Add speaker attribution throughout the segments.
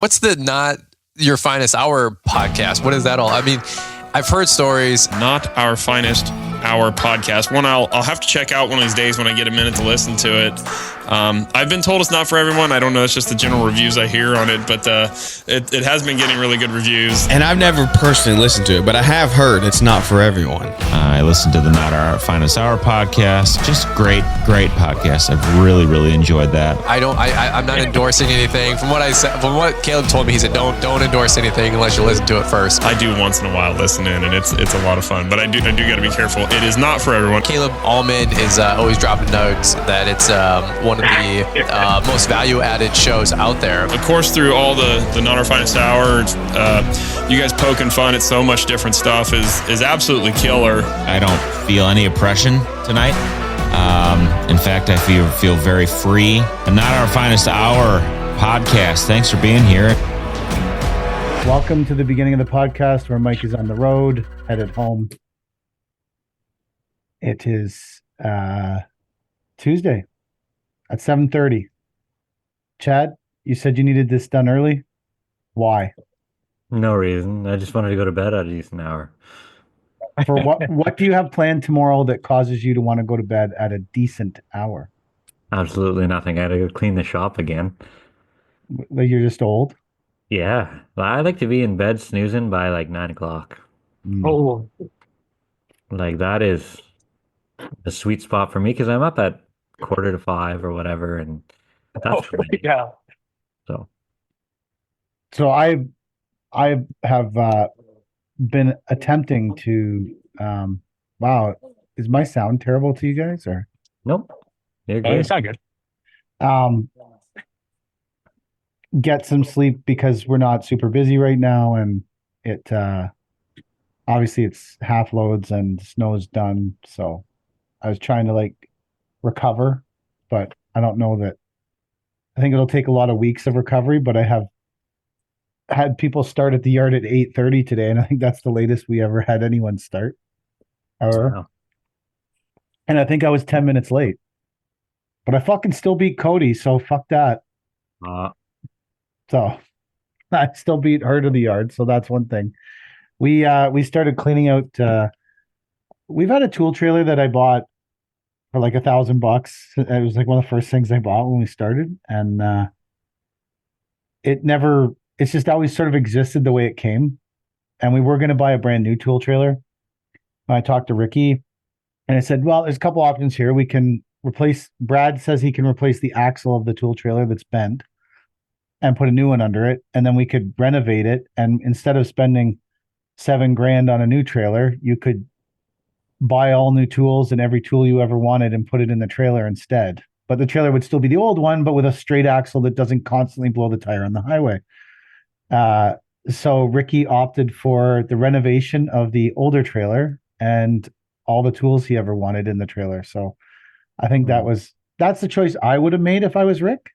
Speaker 1: What's the Not Your Finest Hour podcast? What is that all? I mean, I've heard stories.
Speaker 2: Not Our Finest Hour podcast. One I'll have to check out one of these days when I get a minute to listen to it. I've been told it's not for everyone. I don't know. It's just the general reviews I hear on it, but it has been getting really good reviews.
Speaker 3: And I've never personally listened to it, but I have heard it's not for everyone.
Speaker 4: I listened to the Not Our Finest Hour podcast. Just great podcast. I've really enjoyed that.
Speaker 1: I'm not endorsing anything. From what I said, from what Caleb told me, he said don't endorse anything unless you listen to it first.
Speaker 2: I do once in a while listen in, and it's a lot of fun. But I do got to be careful. It is not for everyone.
Speaker 1: Caleb Allman is always dropping notes that it's one of the most value-added shows out there.
Speaker 2: Of course, through all the Not Our Finest Hour, you guys poking fun at so much different stuff is absolutely killer.
Speaker 4: I don't feel any oppression tonight. In fact, I feel very free. The Not Our Finest Hour podcast. Thanks for being here.
Speaker 5: Welcome to the beginning of the podcast where Mike is on the road, headed home. It is Tuesday at 7:30. Chad, you said you needed this done early. Why?
Speaker 6: No reason. I just wanted to go to bed at a decent hour.
Speaker 5: For what do you have planned tomorrow that causes you to want to go to bed at a decent hour?
Speaker 6: Absolutely nothing. I had to go clean the shop again.
Speaker 5: Like you're just old?
Speaker 6: Yeah. I like to be in bed snoozing by like 9 o'clock.
Speaker 5: Oh.
Speaker 6: Like that is the sweet spot for me because I'm up at 4:45 or whatever, and that's
Speaker 5: yeah. So I have been attempting to wow, is my sound terrible to you guys or
Speaker 6: nope. You're good.
Speaker 7: It's not good.
Speaker 5: Get some sleep because we're not super busy right now, and it obviously it's half loads and snow's done, so I was trying to recover, but I don't know that. I think it'll take a lot of weeks of recovery, but I have had people start at the yard at 8:30 today, and I think that's the latest we ever had anyone start.
Speaker 6: Wow.
Speaker 5: And I think I was 10 minutes late, but I fucking still beat Cody, so fuck that. So I still beat her to the yard, so that's one thing. We started cleaning out. We've had a tool trailer that I bought for like $1,000. It was like one of the first things I bought when we started, and it's just always sort of existed the way it came. And we were going to buy a brand new tool trailer. I talked to Ricky, and I said, well, there's a couple options here. We can Brad says he can replace the axle of the tool trailer that's bent and put a new one under it, and then we could renovate it. And instead of spending $7,000 on a new trailer, you could buy all new tools and every tool you ever wanted and put it in the trailer instead. But the trailer would still be the old one, but with a straight axle that doesn't constantly blow the tire on the highway. So Ricky opted for the renovation of the older trailer and all the tools he ever wanted in the trailer. So I think that's the choice I would have made if I was Rick.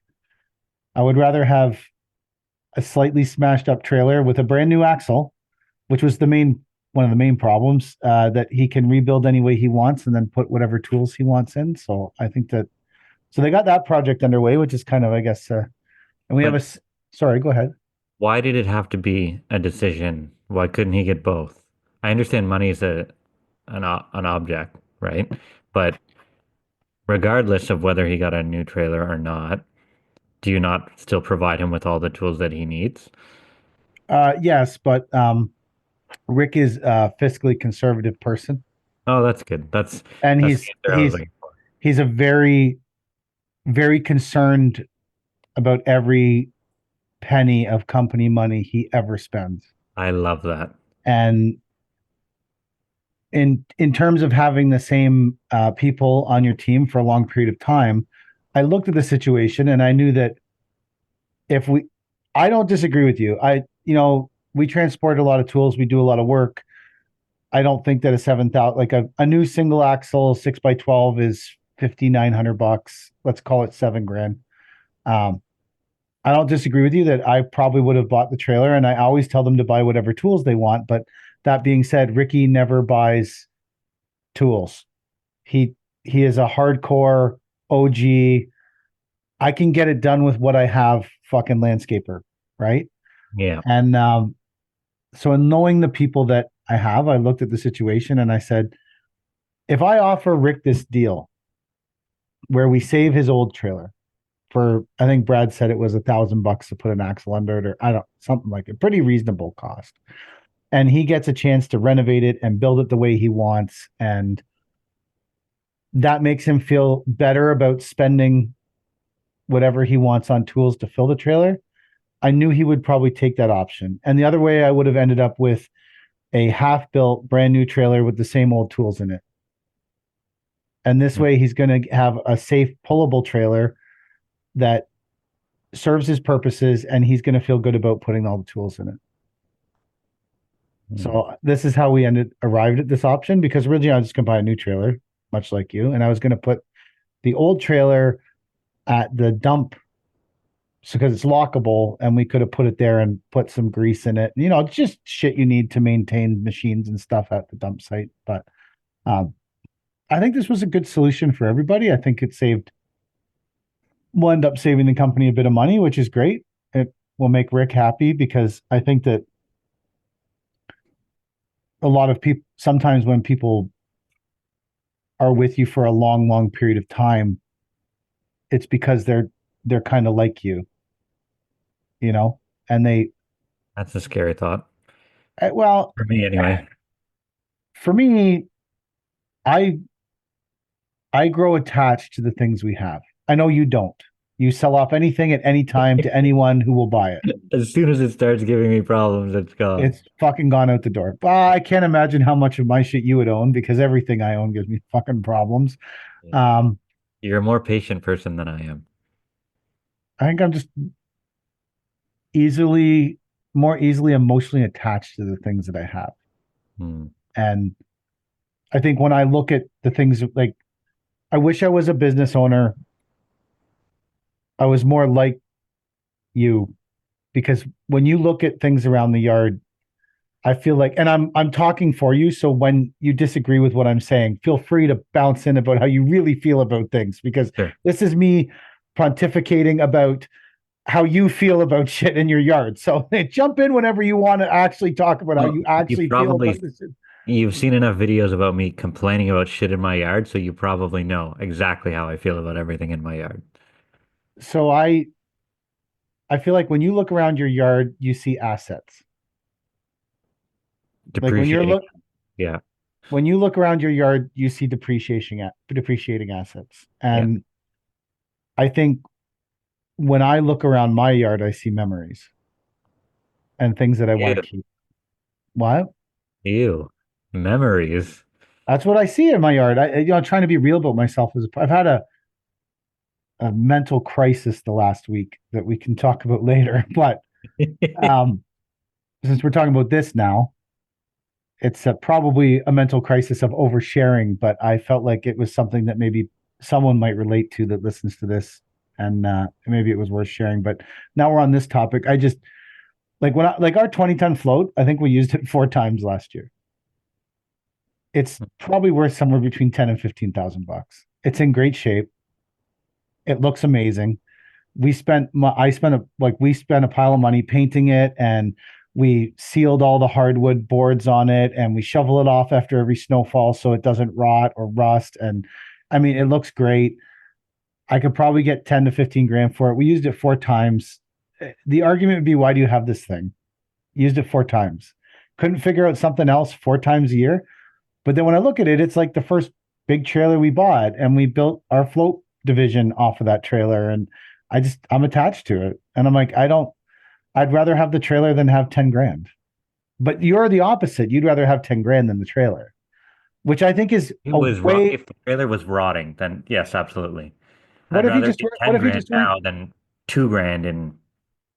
Speaker 5: I would rather have a slightly smashed up trailer with a brand new axle, which was one of the main problems, that he can rebuild any way he wants and then put whatever tools he wants in. So I think so they got that project underway, which is kind of, I guess, and we have sorry, go ahead.
Speaker 6: Why did it have to be a decision? Why couldn't he get both? I understand money is an object, right? But regardless of whether he got a new trailer or not, do you not still provide him with all the tools that he needs?
Speaker 5: Yes, but Rick is a fiscally conservative person.
Speaker 6: Oh, that's good.
Speaker 5: He's a very, very concerned about every penny of company money he ever spends.
Speaker 6: I love that.
Speaker 5: And in terms of having the same people on your team for a long period of time, I looked at the situation and I knew that I don't disagree with you. We transport a lot of tools. We do a lot of work. I don't think that a 7,000, like a new single axle 6x12 is $5,900. Let's call it $7,000. I don't disagree with you that I probably would have bought the trailer, and I always tell them to buy whatever tools they want. But that being said, Ricky never buys tools. He is a hardcore OG. I can get it done with what I have, fucking landscaper, right?
Speaker 6: Yeah.
Speaker 5: And so in knowing the people that I have, I looked at the situation and I said, if I offer Rick this deal where we save his old trailer for, I think Brad said it was $1,000 to put an axle under it, or I don't, something like it, pretty reasonable cost. And he gets a chance to renovate it and build it the way he wants. And that makes him feel better about spending whatever he wants on tools to fill the trailer. I knew he would probably take that option. And the other way, I would have ended up with a half built brand new trailer with the same old tools in it. And this way, he's going to have a safe, pullable trailer that serves his purposes, and he's going to feel good about putting all the tools in it. So this is how we arrived at this option, because originally I was just going to buy a new trailer, much like you, and I was going to put the old trailer at the dump, so because it's lockable, and we could have put it there and put some grease in it. You know, just shit you need to maintain machines and stuff at the dump site. But I think this was a good solution for everybody. I think we'll end up saving the company a bit of money, which is great. It will make Rick happy, because I think that a lot of people, sometimes when people are with you for a long, long period of time, it's because they're kind of like you know, and
Speaker 6: That's a scary thought
Speaker 5: well,
Speaker 6: for me anyway.
Speaker 5: for me, I grow attached to the things we have. I know you don't. You sell off anything at any time to anyone who will buy it.
Speaker 6: As soon as it starts giving me problems, it's gone.
Speaker 5: It's fucking gone out the door. I can't imagine how much of my shit you would own, because everything I own gives me fucking problems.
Speaker 6: You're a more patient person than I am.
Speaker 5: I think I'm just more easily emotionally attached to the things that I have. And I think when I look at the things, like, I wish I was a business owner. I was more like you, because when you look at things around the yard, I feel like, and I'm talking for you, so when you disagree with what I'm saying, feel free to bounce in about how you really feel about things, because
Speaker 6: Sure.
Speaker 5: This is me pontificating about how you feel about shit in your yard. So jump in whenever you want to actually talk about how you actually feel about this.
Speaker 6: You've seen enough videos about me complaining about shit in my yard, so you probably know exactly how I feel about everything in my yard.
Speaker 5: So I feel like when you look around your yard, you see assets. Like
Speaker 6: Yeah.
Speaker 5: when you look around your yard, you see depreciating assets. And I think when I look around my yard, I see memories and things that I want to keep. What?
Speaker 6: Ew. Memories.
Speaker 5: That's what I see in my yard. Trying to be real about myself. I've had a mental crisis the last week that we can talk about later. But since we're talking about this now, it's probably a mental crisis of oversharing. But I felt like it was something that maybe someone might relate to that listens to this, and maybe it was worth sharing. But now we're on this topic. I just like our 20-ton float. I think we used it 4 times last year. It's probably worth somewhere between $10,000 and $15,000. It's in great shape. It looks amazing. We spent a pile of money painting it, and we sealed all the hardwood boards on it, and we shovel it off after every snowfall so it doesn't rot or rust. And I mean, it looks great. I could probably get 10 to 15 grand for it. We used it 4 times. The argument would be, why do you have this thing? Used it 4 times. Couldn't figure out something else 4 times a year. But then when I look at it, it's like the first big trailer we bought, and we built our float division off of that trailer. And I'm attached to it. And I'm like, I'd rather have the trailer than have 10 grand. But you're the opposite. You'd rather have 10 grand than the trailer, which I think is
Speaker 6: if the trailer was rotting, then yes, absolutely.
Speaker 5: What if you just
Speaker 6: now than 2 grand in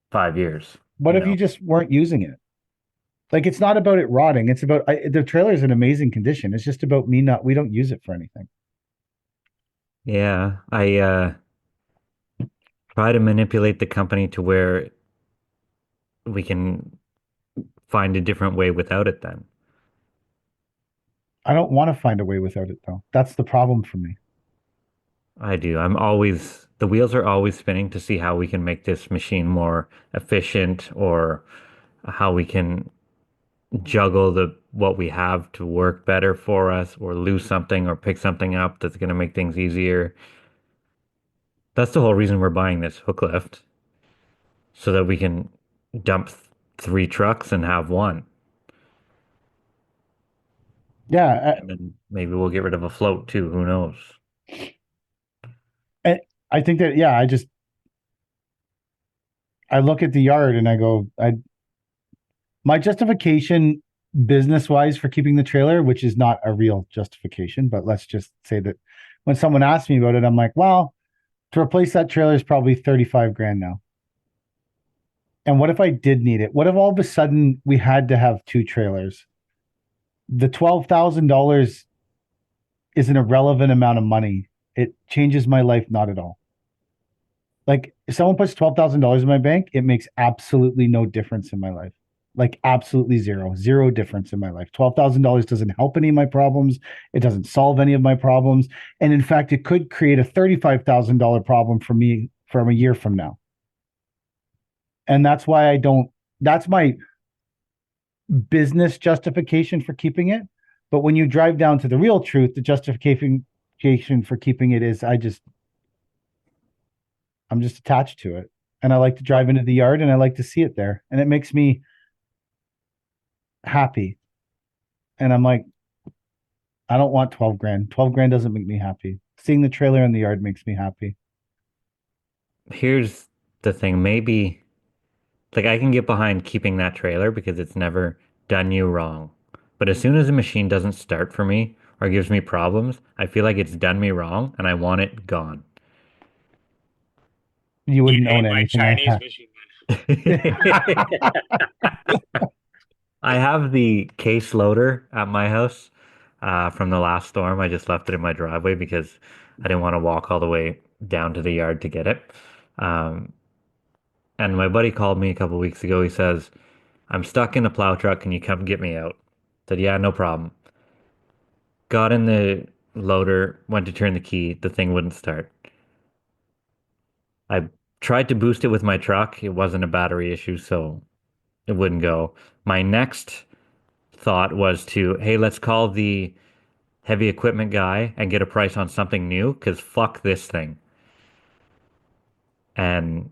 Speaker 6: 5 years?
Speaker 5: What if you just weren't using it? Like, it's not about it rotting. It's about the trailer is in amazing condition. It's just about we don't use it for anything.
Speaker 6: Yeah, I try to manipulate the company to where we can find a different way without it then.
Speaker 5: I don't want to find a way without it, though. That's the problem for me.
Speaker 6: I do. The wheels are always spinning to see how we can make this machine more efficient or how we can juggle the what we have to work better for us, or lose something or pick something up that's going to make things easier. That's the whole reason we're buying this hook lift, so that we can dump three trucks and have one.
Speaker 5: Yeah,
Speaker 6: And then maybe we'll get rid of a float too. Who knows?
Speaker 5: I think that, yeah, I look at the yard and I go, my justification business wise for keeping the trailer, which is not a real justification, but let's just say that when someone asks me about it, I'm like, well, to replace that trailer is probably 35 grand now. And what if I did need it? What if all of a sudden we had to have two trailers? The $12,000 is an irrelevant amount of money. It changes my life not at all. Like if someone puts $12,000 in my bank, it makes absolutely no difference in my life. Like absolutely zero difference in my life. $12,000 doesn't help any of my problems. It doesn't solve any of my problems. And in fact, it could create a $35,000 problem for me from a year from now. And that's why I don't, that's my business justification for keeping it. But when you drive down to the real truth, the justification for keeping it is I'm just attached to it. And I like to drive into the yard and I like to see it there. And it makes me happy. And I'm like, I don't want 12 grand. 12 grand doesn't make me happy. Seeing the trailer in the yard makes me happy.
Speaker 6: Here's the thing. Maybe like I can get behind keeping that trailer because it's never done you wrong. But as soon as a machine doesn't start for me or gives me problems, I feel like it's done me wrong and I want it gone.
Speaker 5: You
Speaker 2: You
Speaker 5: wouldn't
Speaker 2: hate
Speaker 5: own
Speaker 2: my
Speaker 5: anything like
Speaker 2: Chinese machine.
Speaker 6: I have the case loader at my house from the last storm. I just left it in my driveway because I didn't want to walk all the way down to the yard to get it. Um, and my buddy called me a couple weeks ago. He says, I'm stuck in a plow truck. Can you come get me out? Said, yeah, no problem. Got in the loader, went to turn the key. The thing wouldn't start. I tried to boost it with my truck. It wasn't a battery issue, so it wouldn't go. My next thought was to, hey, let's call the heavy equipment guy and get a price on something new because fuck this thing. And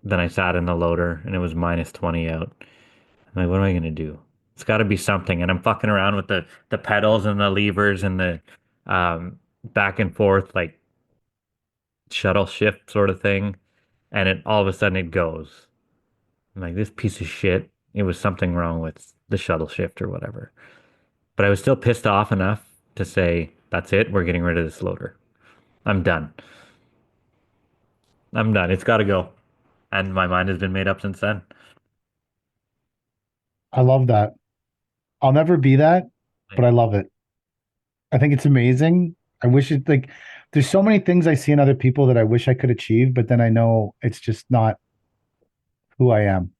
Speaker 6: then I sat in the loader and it was minus 20 out. I'm like, what am I gonna do? It's got to be something. And I'm fucking around with the pedals and the levers and the back and forth like shuttle shift sort of thing. And it all of a sudden it goes. I'm like, this piece of shit. It was something wrong with the shuttle shift or whatever. But I was still pissed off enough to say, that's it. We're getting rid of this loader. I'm done. I'm done. It's got to go. And my mind has been made up since then.
Speaker 5: I love that. I'll never be that, but I love it. I think it's amazing. I wish it like there's so many things I see in other people that I wish I could achieve, but then I know it's just not who I am.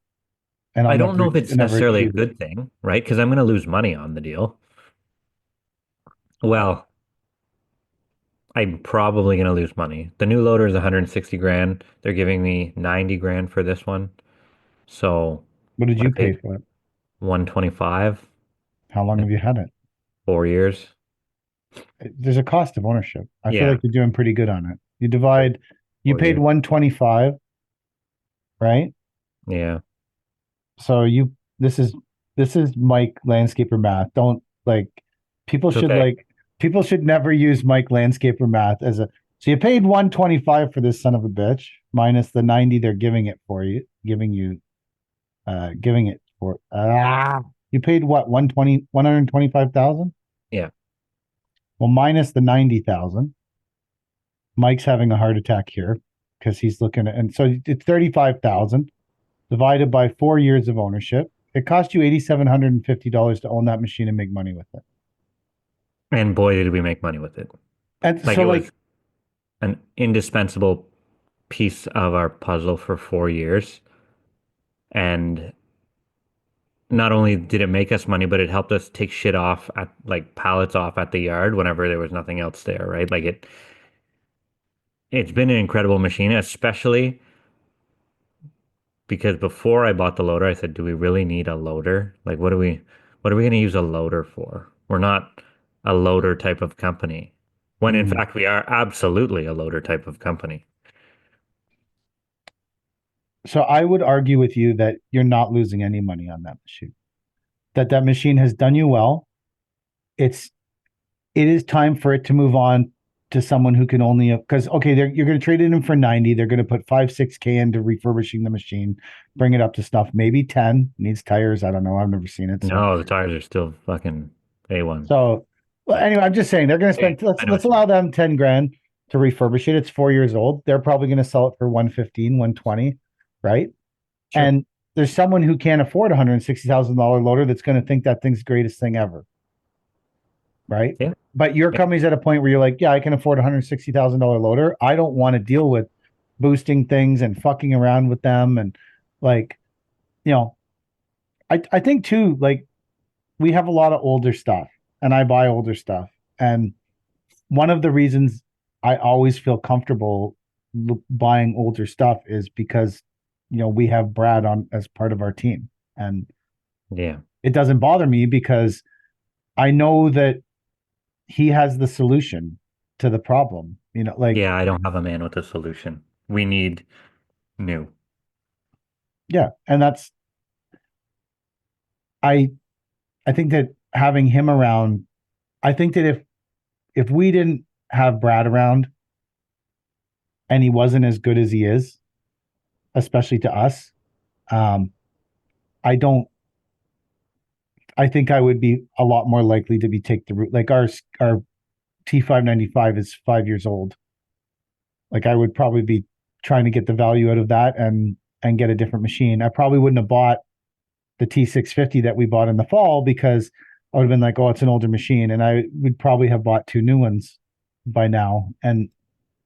Speaker 5: And I'll
Speaker 6: I don't
Speaker 5: never
Speaker 6: know if it's
Speaker 5: never
Speaker 6: necessarily a
Speaker 5: achieve it.
Speaker 6: good thing, right? Because I'm going to lose money on the deal. Well, I'm probably going to lose money. The new loader is 160 grand. They're giving me 90 grand for this one. So
Speaker 5: What did
Speaker 6: I
Speaker 5: you pay
Speaker 6: paid
Speaker 5: for it?
Speaker 6: 125,
Speaker 5: How long have you had it?
Speaker 6: 4 years.
Speaker 5: There's a cost of ownership. I feel
Speaker 6: Yeah,
Speaker 5: like you're doing pretty good on it. You
Speaker 6: four
Speaker 5: paid
Speaker 6: years.
Speaker 5: 125, right?
Speaker 6: Yeah,
Speaker 5: So this is Mike landscaper math. Don't like people
Speaker 6: it's
Speaker 5: should
Speaker 6: okay.
Speaker 5: like people should never use Mike landscaper math as a so you paid 125 for this son of a bitch minus the 90 they're giving it for you paid what 125,000.
Speaker 6: Yeah.
Speaker 5: Well, minus the 90,000. Mike's having a heart attack here because he's looking at, and so it's 35,000 divided by 4 years of ownership. It cost you $8,750 to own that machine and make money with it.
Speaker 6: And boy, did we make money with it.
Speaker 5: And
Speaker 6: Like
Speaker 5: so,
Speaker 6: it was
Speaker 5: like,
Speaker 6: an indispensable piece of our puzzle for 4 years. And not only did it make us money, but it helped us take shit off at like pallets off at the yard whenever there was nothing else there, right? Like it's been an incredible machine, especially because before I bought the loader, I said, do we really need a loader? Like, what are we going to use a loader for? We're not a loader type of company. When in
Speaker 5: Mhm.
Speaker 6: fact we are absolutely a loader type of company.
Speaker 5: So I would argue with you that you're not losing any money on that machine. That machine has done you well. It's it is time for it to move on to someone who can only, because okay, you're going to trade it in for 90. They're going to put 5-6K into refurbishing the machine, bring it up to stuff. Maybe 10 needs tires. I don't know. I've never seen it. So
Speaker 6: No, the tires are still fucking A1.
Speaker 5: so well, anyway, I'm just saying they're going to
Speaker 6: Hey,
Speaker 5: spend. Let's
Speaker 6: I know
Speaker 5: let's
Speaker 6: what you
Speaker 5: allow
Speaker 6: mean.
Speaker 5: them 10 grand to refurbish it. It's 4 years old. They're probably going to sell it for 115, 120, right?
Speaker 6: Sure.
Speaker 5: And there's someone who can't afford a $160,000 loader that's going to think that thing's the greatest thing ever, right?
Speaker 6: Yeah.
Speaker 5: But your
Speaker 6: Yeah.
Speaker 5: company's at a point where you're like, yeah, I can afford a $160,000 loader. I don't want to deal with boosting things and fucking around with them. And like, you know, I think too, like we have a lot of older stuff and I buy older stuff. And one of the reasons I always feel comfortable buying older stuff is because, we have Brad on as part of our team. And
Speaker 6: Yeah.
Speaker 5: it doesn't bother me because I know that he has the solution to the problem. Like,
Speaker 6: Yeah, I don't have a man with a solution. We need new.
Speaker 5: yeah, and I I think that having him around, I think that if we didn't have Brad around and he wasn't as good as he is, especially to us, um, I don't. I think I would be a lot more likely to be take the route. Like our T595 is 5 years old. Like I would probably be trying to get the value out of that and get a different machine. I probably wouldn't have bought the T650 that we bought in the fall because I would have been like, oh, it's an older machine, and I would probably have bought two new ones by now.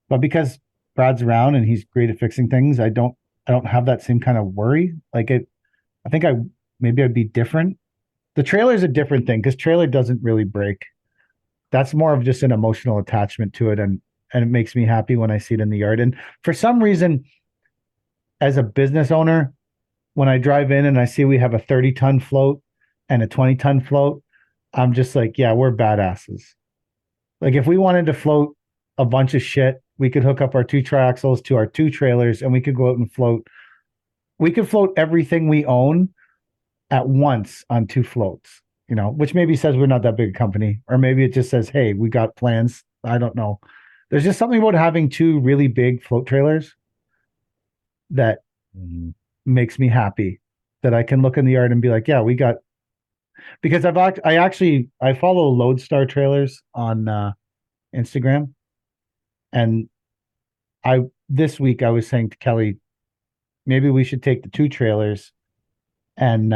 Speaker 5: But because Brad's around and he's great at fixing things, I don't have that same kind of worry. Like I think maybe I'd be different. The trailer is a different thing because trailer doesn't really break. That's more of just an emotional attachment to it, and it makes me happy when I see it in the yard. And for some reason, as a business owner, when I drive in and I see we have a 30-ton float and a 20-ton float, I'm just like, yeah, we're badasses. Like if we wanted to float a bunch of shit, we could hook up our two triaxles to our two trailers and we could go out and float. We could float everything we own at once on two floats, which maybe says we're not that big a company, or maybe it just says, hey, we got plans. I don't know. There's just something about having two really big float trailers that makes me happy that I can look in the yard and be like, yeah, we got, because I follow Lodestar trailers on Instagram, and this week I was saying to Kelly, maybe we should take the two trailers and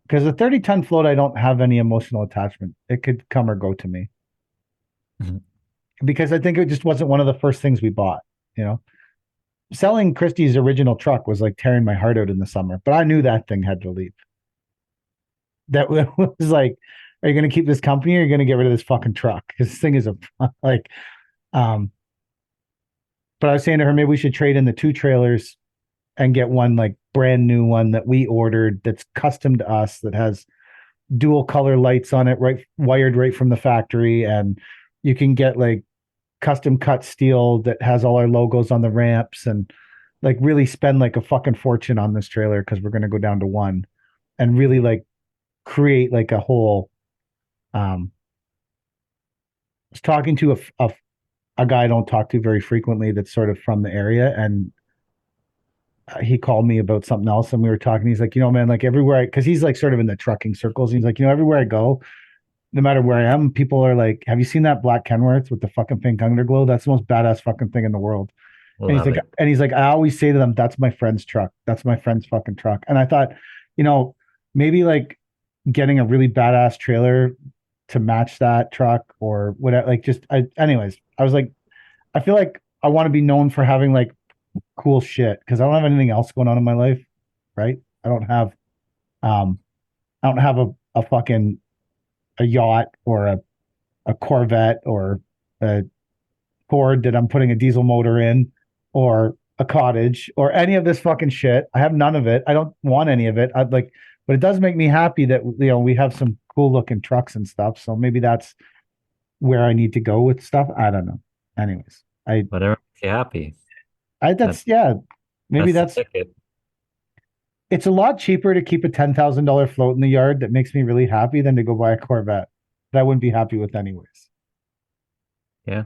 Speaker 5: because the 30-ton float, I don't have any emotional attachment. It could come or go to me
Speaker 6: Mhm.
Speaker 5: because I think it just wasn't one of the first things we bought. Selling Christie's original truck was like tearing my heart out in the summer, but I knew that thing had to leave. That was like, are you going to keep this company or are you going to get rid of this fucking truck? Because this thing is like, um, but I was saying to her, maybe we should trade in the two trailers and get one like brand new one that we ordered that's custom to us that has dual color lights on it, right, wired right from the factory, and you can get like custom cut steel that has all our logos on the ramps, and like really spend like a fucking fortune on this trailer because we're going to go down to one and really like create like a whole. I was talking to a guy I don't talk to very frequently that's sort of from the area, and he called me about something else, and we were talking. He's like, man, like everywhere because he's like sort of in the trucking circles. He's like, everywhere I go, no matter where I am, people are like, have you seen that black Kenworth with the fucking pink underglow? That's the most badass fucking thing in the world.
Speaker 6: Love it.
Speaker 5: And he's like, I always say to them, that's my friend's truck. That's my friend's fucking truck. And I thought, maybe like getting a really badass trailer to match that truck or whatever. Like anyways, I was like, I feel like I want to be known for having like cool shit because I don't have anything else going on in my life, right? Um, I don't have a fucking a yacht or a Corvette or a Ford that I'm putting a diesel motor in, or a cottage or any of this fucking shit. I have none of it. I don't want any of it. I'd like, but it does make me happy that we have some cool looking trucks and stuff. So maybe that's where I need to go with stuff. I don't know. Anyways,
Speaker 6: Whatever makes you happy.
Speaker 5: that's yeah. Maybe
Speaker 6: That's the
Speaker 5: that's
Speaker 6: ticket.
Speaker 5: it's a lot cheaper to keep a $10,000 float in the yard that makes me really happy than to go buy a Corvette that I wouldn't be happy with anyways.
Speaker 6: Yeah.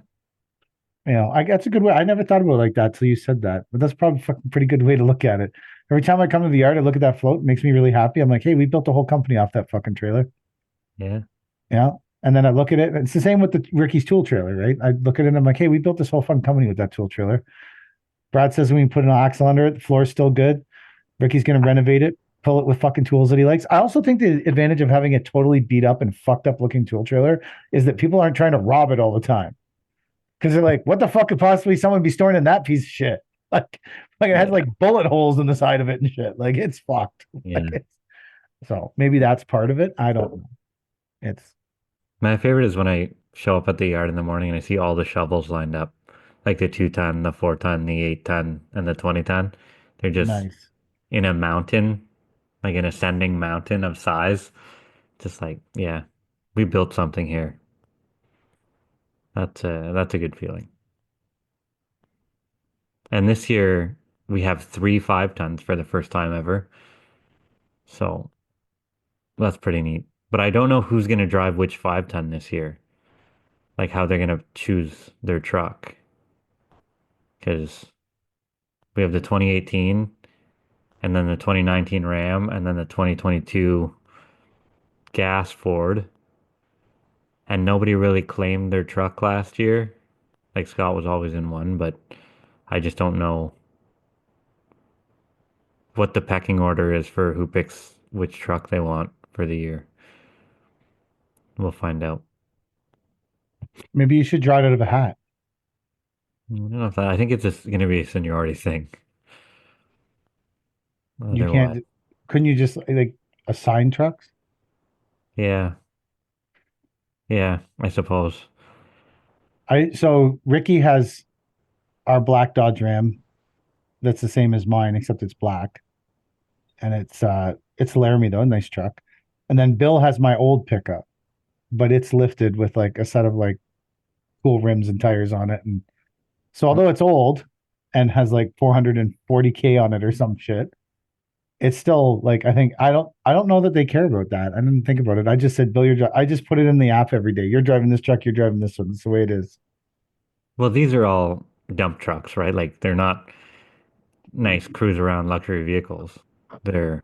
Speaker 5: That's a good way. I never thought about it like that till you said that, but that's probably a fucking pretty good way to look at it. Every time I come to the yard, I look at that float, it makes me really happy. I'm like, hey, we built a whole company off that fucking trailer.
Speaker 6: Yeah.
Speaker 5: Yeah. And then I look at it, and it's the same with the Ricky's tool trailer, right? I look at it and I'm like, hey, we built this whole fun company with that tool trailer. Brad says we can put an axle under it. The floor is still good. Ricky's going to renovate it, fill it with fucking tools that he likes. I also think the advantage of having a totally beat up and fucked up looking tool trailer is that people aren't trying to rob it all the time. Because they're like, what the fuck could possibly someone be storing in that piece of shit? Like it has like bullet holes in the side of it and shit. Like it's fucked.
Speaker 6: Yeah.
Speaker 5: So maybe that's part of it. I don't know. It's
Speaker 6: My favorite is when I show up at the yard in the morning and I see all the shovels lined up, like the 2-ton, the 4-ton, the 8-ton, and the 20-ton. They're just
Speaker 5: nice.
Speaker 6: in a mountain, like an ascending mountain of size. Just like, yeah, we built something here. That's a good feeling. And this year we have 3 5-tons for the first time ever. So that's pretty neat. But I don't know who's going to drive which 5-ton this year. Like how they're going to choose their truck. Because we have the 2018 and then the 2019 Ram and then the 2022 gas Ford. And nobody really claimed their truck last year. Like Scott was always in one, but I just don't know what the pecking order is for who picks which truck they want for the year. We'll find out.
Speaker 5: Maybe you should draw it out of a hat.
Speaker 6: I don't know if I think it's just going to be a seniority thing.
Speaker 5: You
Speaker 6: Otherwise,
Speaker 5: can't. Couldn't you just like assign trucks?
Speaker 6: yeah, yeah, I suppose.
Speaker 5: So Ricky has our black Dodge Ram that's the same as mine, except it's black. And it's Laramie though, nice truck. And then Bill has my old pickup, but it's lifted with like a set of like cool rims and tires on it. And so although it's old and has like 440K on it or some shit, it's still like I don't know that they care about that. I didn't think about it. I just said, Bill, I just put it in the app every day. You're driving this truck, you're driving this one. It's the way it is.
Speaker 6: Well, these are all dump trucks, right? Like they're not nice cruise around luxury vehicles. They're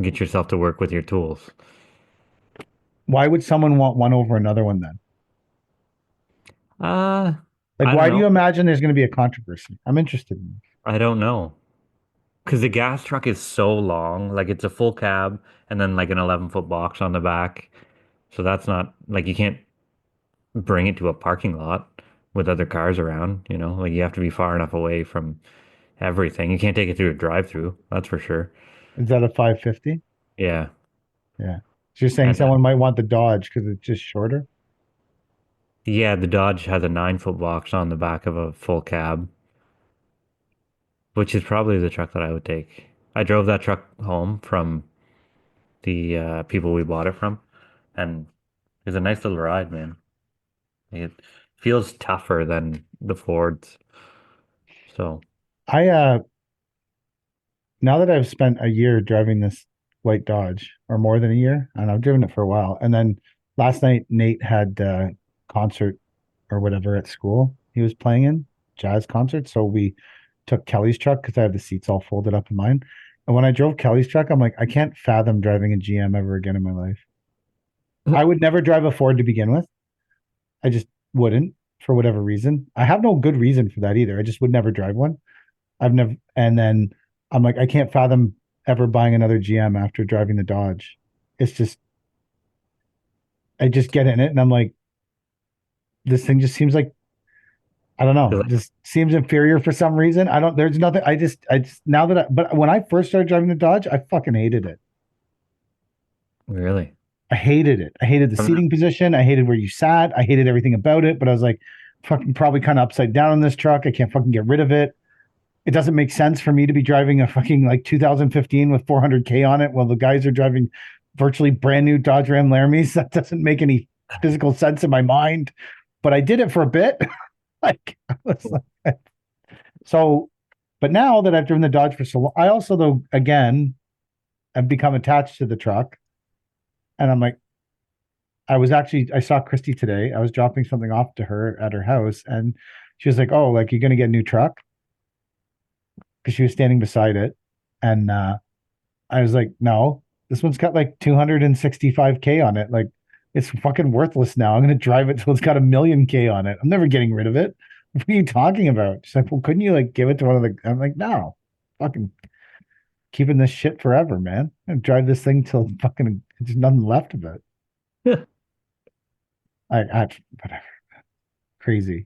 Speaker 6: get yourself to work with your tools.
Speaker 5: Why would someone want one over another one then?
Speaker 6: Uh,
Speaker 5: Like,
Speaker 6: I don't
Speaker 5: why do
Speaker 6: know.
Speaker 5: you imagine there's going to be a controversy? I'm interested in this.
Speaker 6: I don't know. Because the gas truck is so long, like it's a full cab and then like an 11-foot box on the back. So that's not like you can't bring it to a parking lot with other cars around, like you have to be far enough away from everything. You can't take it through a drive-through, that's for sure.
Speaker 5: Is that a 550?
Speaker 6: Yeah.
Speaker 5: Yeah. So you're saying
Speaker 6: And
Speaker 5: someone might want the Dodge because it's just shorter?
Speaker 6: yeah, the Dodge has a 9-foot box on the back of a full cab, which is probably the truck that I would take. I drove that truck home from the people we bought it from, and it's a nice little ride, man. It feels tougher than the Fords. So,
Speaker 5: I Now that I've spent a year driving this white Dodge, or more than a year, and I've driven it for a while. And then last night Nate had a concert or whatever at school he was playing in, jazz concert. So we took Kelly's truck because I have the seats all folded up in mine. And when I drove Kelly's truck, I'm like, I can't fathom driving a GM ever again in my life. I would never drive a Ford to begin with. I just wouldn't for whatever reason. I have no good reason for that either. I just would never drive one. I've never, and then I'm like, I can't fathom ever buying another GM after driving the Dodge. It's just, I just get in it and I'm like, this thing just seems like, I don't know,
Speaker 6: feel like,
Speaker 5: just seems inferior for some reason. There's nothing, now that but when I first started driving the Dodge, I fucking hated it.
Speaker 6: really?
Speaker 5: I hated it. I hated the
Speaker 6: I'm not-
Speaker 5: seating position. I hated where you sat. I hated everything about it. But I was like, fucking probably kind of upside down in this truck. I can't fucking get rid of it. it doesn't make sense for me to be driving a fucking like 2015 with 400K on it while the guys are driving virtually brand new Dodge Ram Laramies. That doesn't make any physical sense in my mind. But I did it for a bit. Like, I was like, so, but now that I've driven the Dodge for so long, I also, though, again, have become attached to the truck. And I'm like, I saw Christy today. I was dropping something off to her at her house, and she was like, "Oh, like you're gonna get a new truck?" Because she was standing beside it, and I was like, "No, this one's got like 265K on it. Like, it's fucking worthless now. I'm gonna drive it till it's got 1 million K on it. I'm never getting rid of it. What are you talking about?" She's like, "Well, couldn't you like give it to one of the?" I'm like, "No, fucking keeping this shit forever, man. And drive this thing till fucking there's nothing left of it." I whatever, crazy.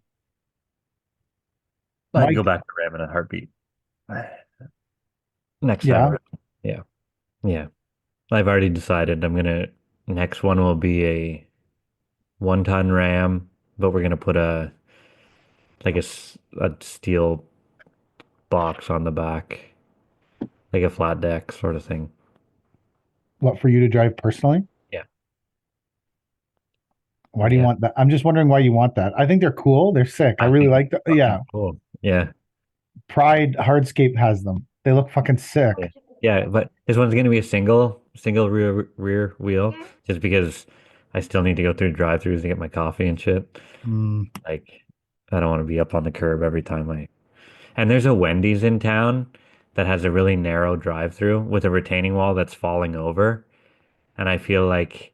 Speaker 6: I'd go
Speaker 5: Mike,
Speaker 6: back to Ram in a heartbeat. Next time
Speaker 5: yeah,
Speaker 6: around. Yeah. Yeah. I've already decided next one will be a 1-ton Ram, but we're gonna put a steel box on the back, like a flat deck sort of thing.
Speaker 5: what for you to drive personally?
Speaker 6: Yeah.
Speaker 5: Why do you
Speaker 6: Yeah.
Speaker 5: want that? I'm just wondering why you want that. I think they're cool. They're sick. I
Speaker 6: I
Speaker 5: really
Speaker 6: think
Speaker 5: like
Speaker 6: it's
Speaker 5: that. Yeah.
Speaker 6: fucking cool. Yeah.
Speaker 5: Pride Hardscape has them. They look fucking
Speaker 6: Yeah.
Speaker 5: sick.
Speaker 6: Yeah, but this one's gonna be a single rear wheel, just because I still need to go through drive-throughs to get my coffee and shit.
Speaker 5: Mm,
Speaker 6: Like, I don't want to be up on the curb every time I. And there's a Wendy's in town that has a really narrow drive-through with a retaining wall that's falling over, and I feel like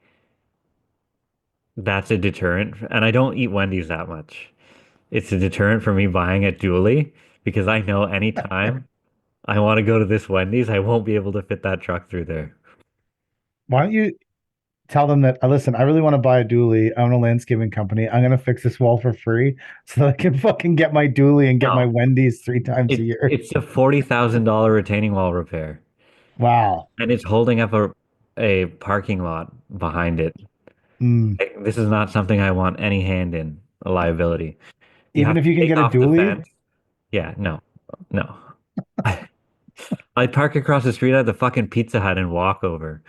Speaker 6: that's a deterrent. And I don't eat Wendy's that much. It's a deterrent for me buying it dually because I know anytime I want to go to this Wendy's, I won't be able to fit that truck through there.
Speaker 5: why don't you tell them that, listen, I really want to buy a dually. I own a landscaping company. I'm going to fix this wall for free so that I can fucking get my dually and get my
Speaker 6: No,
Speaker 5: Wendy's 3 times a year.
Speaker 6: it's a $40,000 retaining wall repair,
Speaker 5: Wow.
Speaker 6: and it's holding up a parking lot behind it.
Speaker 5: Mm.
Speaker 6: Like, this is not something I want any hand in, a liability. You
Speaker 5: Even
Speaker 6: have
Speaker 5: if
Speaker 6: to
Speaker 5: you can
Speaker 6: take
Speaker 5: get a
Speaker 6: off the
Speaker 5: dually,
Speaker 6: fence. Yeah, no, no. I'd park across the street at the fucking Pizza Hut and walk over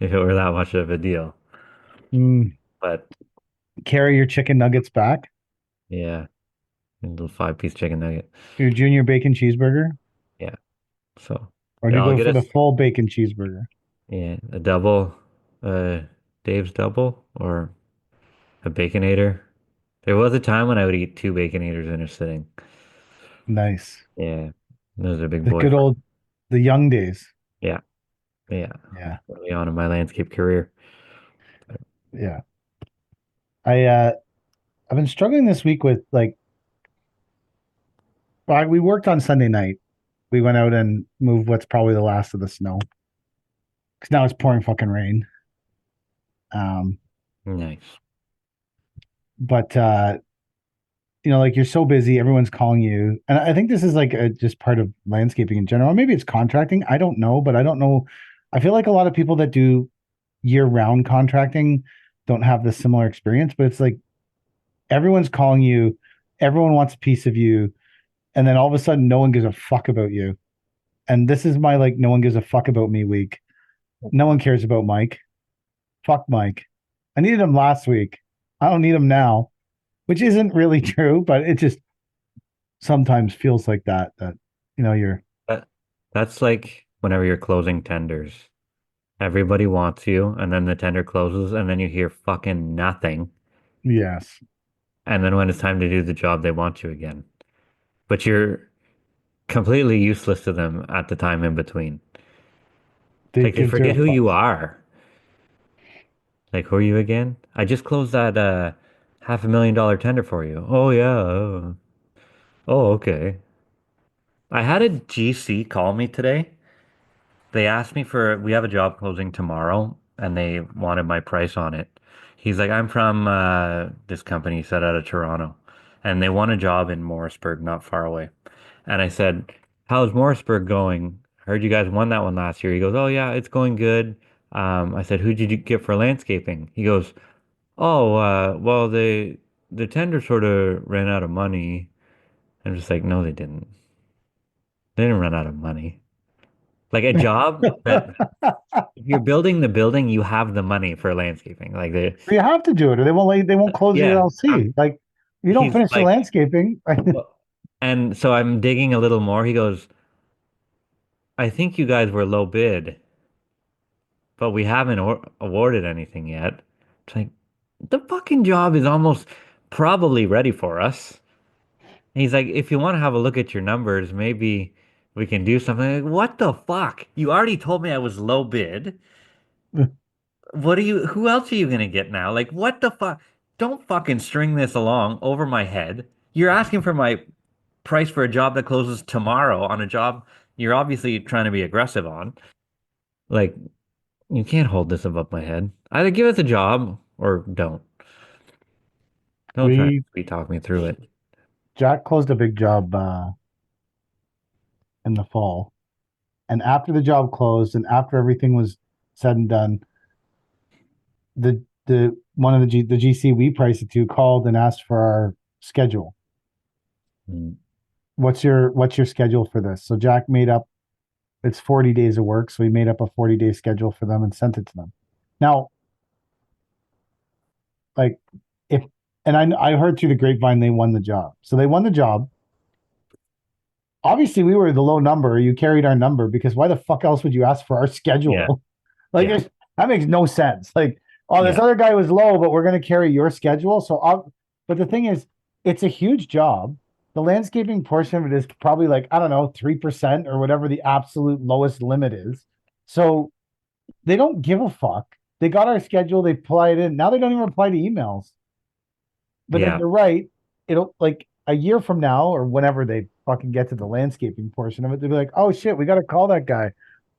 Speaker 6: if it were that much of a deal.
Speaker 5: mm,
Speaker 6: But
Speaker 5: carry your chicken nuggets back,
Speaker 6: yeah, a little 5-piece chicken nugget.
Speaker 5: your junior bacon cheeseburger,
Speaker 6: Yeah, so
Speaker 5: or do
Speaker 6: yeah,
Speaker 5: you
Speaker 6: I'll
Speaker 5: go
Speaker 6: get
Speaker 5: for the
Speaker 6: us.
Speaker 5: full bacon cheeseburger?
Speaker 6: Yeah, a double, uh, Dave's double or a baconator. There was a time when I would eat 2 baconators in a sitting.
Speaker 5: Nice.
Speaker 6: Yeah, those are big
Speaker 5: The
Speaker 6: boy
Speaker 5: good
Speaker 6: for
Speaker 5: old, the young days.
Speaker 6: yeah, yeah.
Speaker 5: Yeah.
Speaker 6: Early on in my landscape career.
Speaker 5: Yeah. I've been struggling this week with like, well, we worked on Sunday night. We went out and moved what's probably the last of the snow because now it's pouring fucking rain. Um,
Speaker 6: Nice.
Speaker 5: but like you're so busy, everyone's calling you, and I think this is like just part of landscaping in general. Maybe it's contracting. I don't know, but I don't know. I feel like a lot of people that do year-round contracting don't have this similar experience, but it's like everyone's calling you, everyone wants a piece of you, and then all of a sudden, no one gives a fuck about you. And this is my like, no one gives a fuck about me week. No one cares about Mike. Fuck Mike. I needed him last week. I don't need him now, which isn't really true, but it just sometimes feels like that, you're,
Speaker 6: That, that's like whenever you're closing tenders. Everybody wants you, and then the tender closes, and then you hear fucking nothing.
Speaker 5: yes,
Speaker 6: And then when it's time to do the job, they want you again. But you're completely useless to them at the time in between.
Speaker 5: they
Speaker 6: Like they
Speaker 5: give zero
Speaker 6: forget who you
Speaker 5: fucks.
Speaker 6: are. Like, who are you again? I just closed that $500,000 tender for you. Oh yeah. Oh, okay. I had a GC call me today. They asked me we have a job closing tomorrow, and they wanted my price on it. He's like, I'm from this company, he said, out of Toronto, and they want a job in Morrisburg, not far away. And I said, how's Morrisburg going? Heard you guys won that one last year. He goes, oh yeah, it's going good. I said, who did you get for landscaping? He goes, oh, well, the tender sort of ran out of money. I'm just like, no, they didn't. They didn't run out of money. Like a job that if you're building the building, you have the money for landscaping. Like the
Speaker 5: You have to do it, or they won't close your
Speaker 6: yeah,
Speaker 5: LLC. Like if you don't
Speaker 6: he's
Speaker 5: finish the
Speaker 6: like,
Speaker 5: landscaping.
Speaker 6: well, and so I'm digging a little more. He goes, I think you guys were low bid, but we haven't awarded anything yet. It's like the fucking job is almost probably ready for us. And he's like, if you want to have a look at your numbers, maybe we can do something. Like, what the fuck? You already told me I was low bid. Who else are you gonna get now? Like, what the fuck? Don't fucking string this along over my head. You're asking for my price for a job that closes tomorrow on a job you're obviously trying to be aggressive on. Like, you can't hold this above my head. Either give us a job or don't. Don't try to
Speaker 5: we
Speaker 6: sweet talk me through it.
Speaker 5: Jack closed a big job in the fall, and after the job closed, and after everything was said and done, the one of the GC we priced it to called and asked for our schedule.
Speaker 6: Mm.
Speaker 5: What's your schedule for this? So Jack made up, it's 40 days of work, so he made up a 40-day schedule for them and sent it to them. Now, like if and I heard through the grapevine they won the job. So they won the job. Obviously, we were the low number. You carried our number because why the fuck else would you ask for our
Speaker 6: Yeah,
Speaker 5: schedule? Like
Speaker 6: yeah,
Speaker 5: that makes no sense. Like, oh, this
Speaker 6: yeah,
Speaker 5: other guy was low, but we're going to carry your schedule. So, but the thing is, it's a huge job. The landscaping portion of it is probably like, I don't know, 3% or whatever the absolute lowest limit is. So they don't give a fuck. They got our schedule. They apply it in. Now they don't even reply to emails. But then
Speaker 6: yeah,
Speaker 5: you're right. It'll like a year from now or whenever they fucking get to the landscaping portion of it, they'll be like, oh shit, we got to call that guy.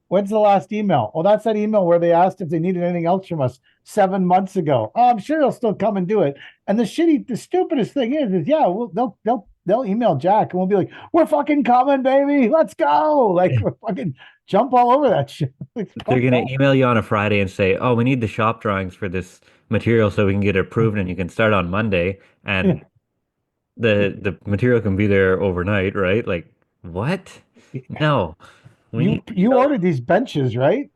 Speaker 5: When's the last email? Oh, that's that email where they asked if they needed anything else from us 7 months ago. Oh, I'm sure they'll still come and do it. And the stupidest thing is yeah, they'll email Jack and we'll be like, we're fucking coming, baby. Let's go. Like we're fucking jump all over that shit. Like,
Speaker 6: they're
Speaker 5: fuck
Speaker 6: gonna
Speaker 5: off.
Speaker 6: email you on a Friday and say, "Oh, we need the shop drawings for this material so we can get it approved and you can start on Monday." And the material can be there overnight, right? Like, what? No, we
Speaker 5: You
Speaker 6: need to
Speaker 5: you
Speaker 6: know.
Speaker 5: ordered these benches, right?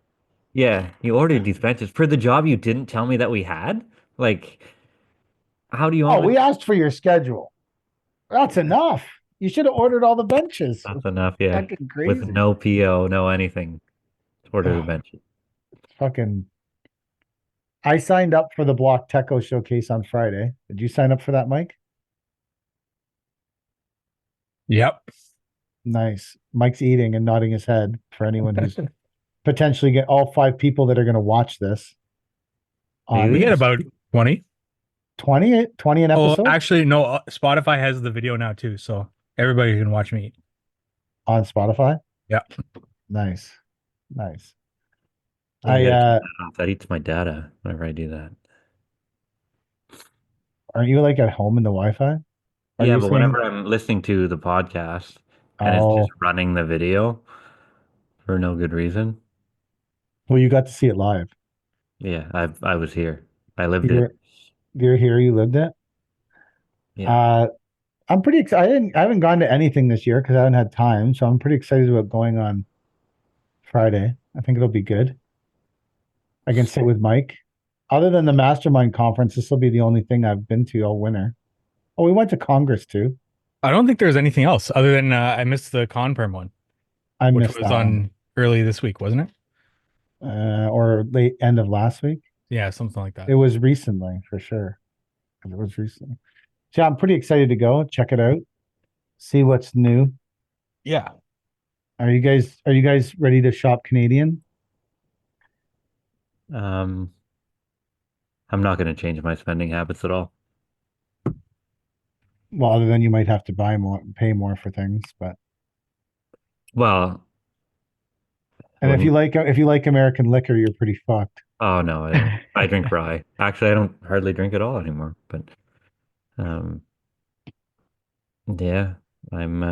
Speaker 6: Yeah, you ordered these benches for the job you didn't tell me that we had. Like, how do you
Speaker 5: Oh,
Speaker 6: want me?
Speaker 5: we asked for your schedule. That's enough. You should have ordered all the benches.
Speaker 6: That's enough, yeah.
Speaker 5: Fucking
Speaker 6: With
Speaker 5: crazy.
Speaker 6: no PO, no anything. Order the
Speaker 5: Oh,
Speaker 6: benches.
Speaker 5: fucking. I signed up for the Block Techo showcase on Friday. Did you sign up for that, Mike?
Speaker 7: Yep.
Speaker 5: Nice. Mike's eating and nodding his head for anyone who's potentially get all 5 people that are going to watch this on
Speaker 7: We
Speaker 6: Maybe.
Speaker 7: get about 20.
Speaker 5: 20 an
Speaker 7: Oh,
Speaker 5: episode
Speaker 7: actually, no. Spotify has the video now too, so everybody can watch me eat.
Speaker 5: on Spotify.
Speaker 7: Yeah.
Speaker 5: Nice. Nice.
Speaker 6: Yeah, you
Speaker 5: I
Speaker 6: gotta turn that off. That eats my data whenever I do that.
Speaker 5: Aren't you like at home in the Wi-Fi? Are
Speaker 6: Yeah,
Speaker 5: you
Speaker 6: but
Speaker 5: saying
Speaker 6: whenever I'm listening to the podcast and it's just
Speaker 5: oh
Speaker 6: running the video for no good reason.
Speaker 5: well you got to see it live.
Speaker 6: Yeah, I was here. I lived it.
Speaker 5: You're you're here, you lived it.
Speaker 6: Yeah.
Speaker 5: Uh I'm pretty excited. I haven't gone to anything this year because I haven't had time. So I'm pretty excited about going on Friday. I think it'll be good. I can sit with Mike. Other than the mastermind conference, this will be the only thing I've been to all winter. Oh, we went to Congress too.
Speaker 7: I don't think there's anything else other than I missed the Conperm one,
Speaker 5: I
Speaker 7: which
Speaker 5: missed
Speaker 7: was
Speaker 5: that one.
Speaker 7: on early this week, wasn't it?
Speaker 5: Or late end of last week.
Speaker 7: Yeah, something like that.
Speaker 5: It was recently for sure. It was recently. So yeah, I'm pretty excited to go check it out, see what's new.
Speaker 7: Yeah.
Speaker 5: Are you guys ready to shop Canadian?
Speaker 6: Um, I'm not going to change my spending habits at all.
Speaker 5: Well, other than you might have to buy more, pay more for things, but
Speaker 6: Well,
Speaker 5: and if
Speaker 6: when,
Speaker 5: you like American liquor, you're pretty fucked.
Speaker 6: oh no, I drink rye. Actually, I don't hardly drink at all anymore. But um, yeah,
Speaker 5: I'm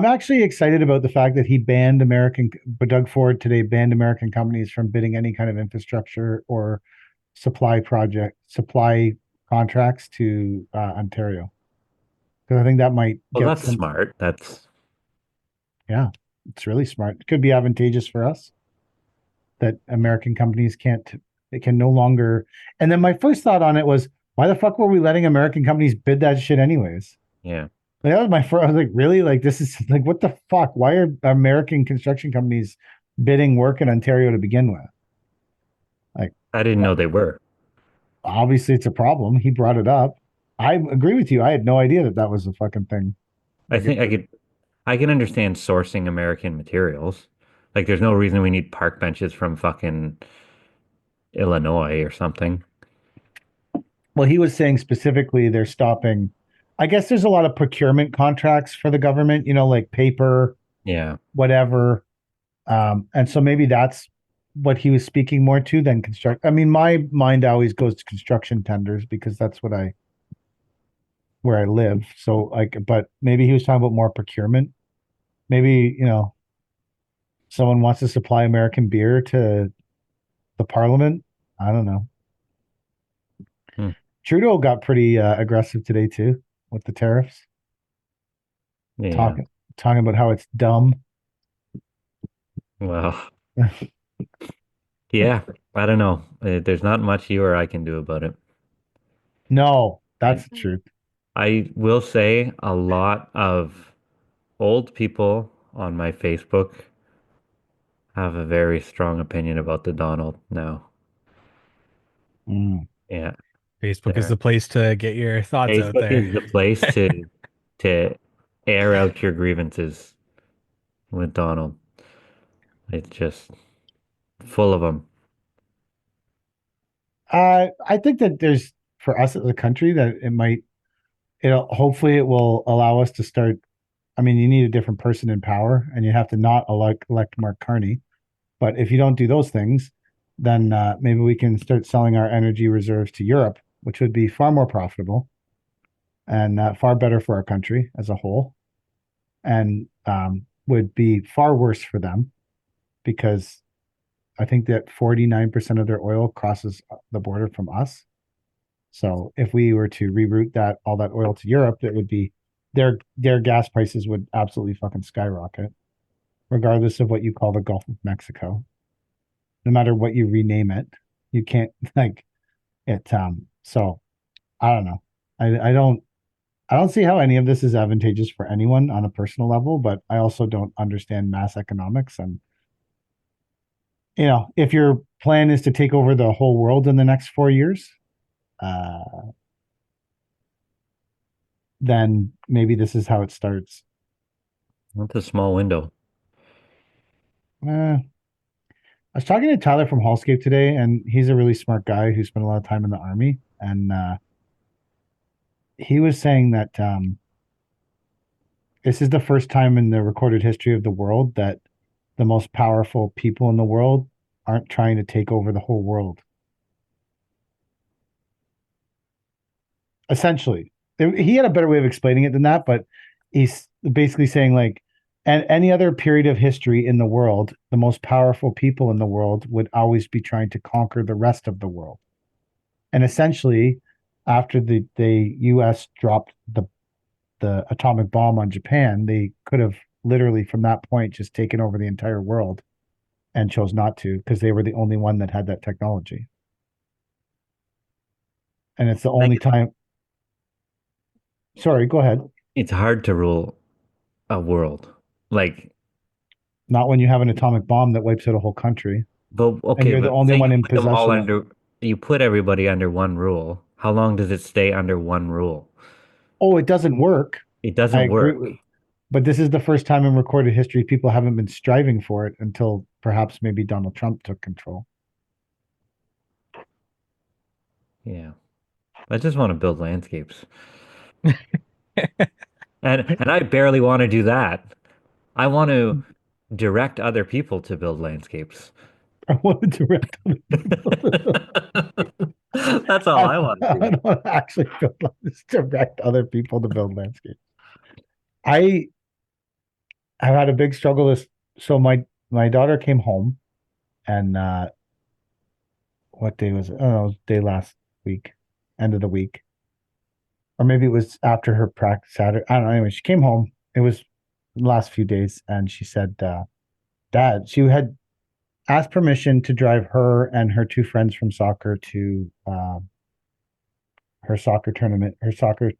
Speaker 5: actually excited about the fact that but Doug Ford today banned American companies from bidding any kind of infrastructure or supply contracts to Ontario because I think that might
Speaker 6: well,
Speaker 5: get
Speaker 6: that's
Speaker 5: some.
Speaker 6: smart. That's
Speaker 5: Yeah, it's really smart. It could be advantageous for us that American companies can't, it can no longer. And then my first thought on it was, why the fuck were we letting American companies bid that shit anyways?
Speaker 6: Yeah.
Speaker 5: Like, that was my first. I was like, really? Like, this is like, what the fuck? Why are American construction companies bidding work in Ontario to begin with? Like,
Speaker 6: I didn't know they were.
Speaker 5: obviously, it's a problem. He brought it up. I agree with you. I had no idea that that was a fucking thing.
Speaker 6: I
Speaker 5: Like,
Speaker 6: think I can understand sourcing American materials. Like there's no reason we need park benches from fucking Illinois or something.
Speaker 5: well, he was saying specifically they're stopping. I guess there's a lot of procurement contracts for the government, like paper,
Speaker 6: Yeah.
Speaker 5: whatever. And so maybe that's what he was speaking more to than construct. I mean, my mind always goes to construction tenders because that's where I live. So like, but maybe he was talking about more procurement. Maybe, someone wants to supply American beer to the parliament. I don't know.
Speaker 6: Hmm.
Speaker 5: Trudeau got pretty aggressive today too with the tariffs,
Speaker 6: Yeah.
Speaker 5: talking about how it's dumb.
Speaker 6: Well, yeah. I don't know. There's not much you or I can do about it.
Speaker 5: No,
Speaker 6: I,
Speaker 5: that's the truth.
Speaker 6: I will say a lot of old people on my Facebook have a very strong opinion about the Donald now.
Speaker 5: Mm.
Speaker 6: Yeah.
Speaker 7: Facebook is
Speaker 6: There.
Speaker 7: the place to get your thoughts out
Speaker 6: Facebook
Speaker 7: there.
Speaker 6: is the place to air out your grievances with Donald. It's just full of them.
Speaker 5: I think that there's for us as a country that it'll hopefully it will allow us to start. I mean, you need a different person in power, and you have to not elect Mark Carney. But if you don't do those things, then maybe we can start selling our energy reserves to Europe, which would be far more profitable and far better for our country as a whole, and would be far worse for them because I think that 49% of their oil crosses the border from us. So if we were to reroute all that oil to Europe, it would be their gas prices would absolutely fucking skyrocket, regardless of what you call the Gulf of Mexico. No matter what you rename it, you can't like it. So I don't know. I don't see how any of this is advantageous for anyone on a personal level, but I also don't understand mass economics. And if your plan is to take over the whole world in the next 4 years, uh, then maybe this is how it starts.
Speaker 6: That's a small window.
Speaker 5: I was talking to Tyler from Hallscape today, and he's a really smart guy who spent a lot of time in the army. And he was saying that this is the first time in the recorded history of the world that the most powerful people in the world aren't trying to take over the whole world. Essentially, he had a better way of explaining it than that, but he's basically saying like, and any other period of history in the world, the most powerful people in the world would always be trying to conquer the rest of the world. And essentially, after the U.S. dropped the atomic bomb on Japan, they could have literally from that point just taken over the entire world and chose not to because they were the only one that had that technology. And it's the
Speaker 6: Like
Speaker 5: only time. Sorry, go ahead.
Speaker 6: it's hard to rule a world. Like,
Speaker 5: Not when you have an atomic bomb that wipes out a whole country
Speaker 6: but
Speaker 5: and
Speaker 6: okay,
Speaker 5: you're the
Speaker 6: but
Speaker 5: only
Speaker 6: say you
Speaker 5: one in
Speaker 6: put them all
Speaker 5: possession of.
Speaker 6: under, you put everybody under one rule. How long does it stay under one rule?
Speaker 5: Oh, it doesn't work.
Speaker 6: It
Speaker 5: I
Speaker 6: doesn't
Speaker 5: agree
Speaker 6: work.
Speaker 5: with, but this is the first time in recorded history people haven't been striving for it until perhaps maybe Donald Trump took control.
Speaker 6: Yeah. I just want to build landscapes. And I barely want to do that. I want to direct other people to build landscapes.
Speaker 5: I want to direct other people.
Speaker 6: That's all I want to
Speaker 5: I
Speaker 6: do.
Speaker 5: don't actually build, direct other people to build landscapes. I have had a big struggle this. So my daughter came home, and what day was it? Oh, it was day last week, end of the week, or maybe it was after her practice Saturday. I don't know. Anyway, she came home. It was the last few days, and she said, Dad, she had asked permission to drive her and her two friends from soccer to her soccer tournament, her soccer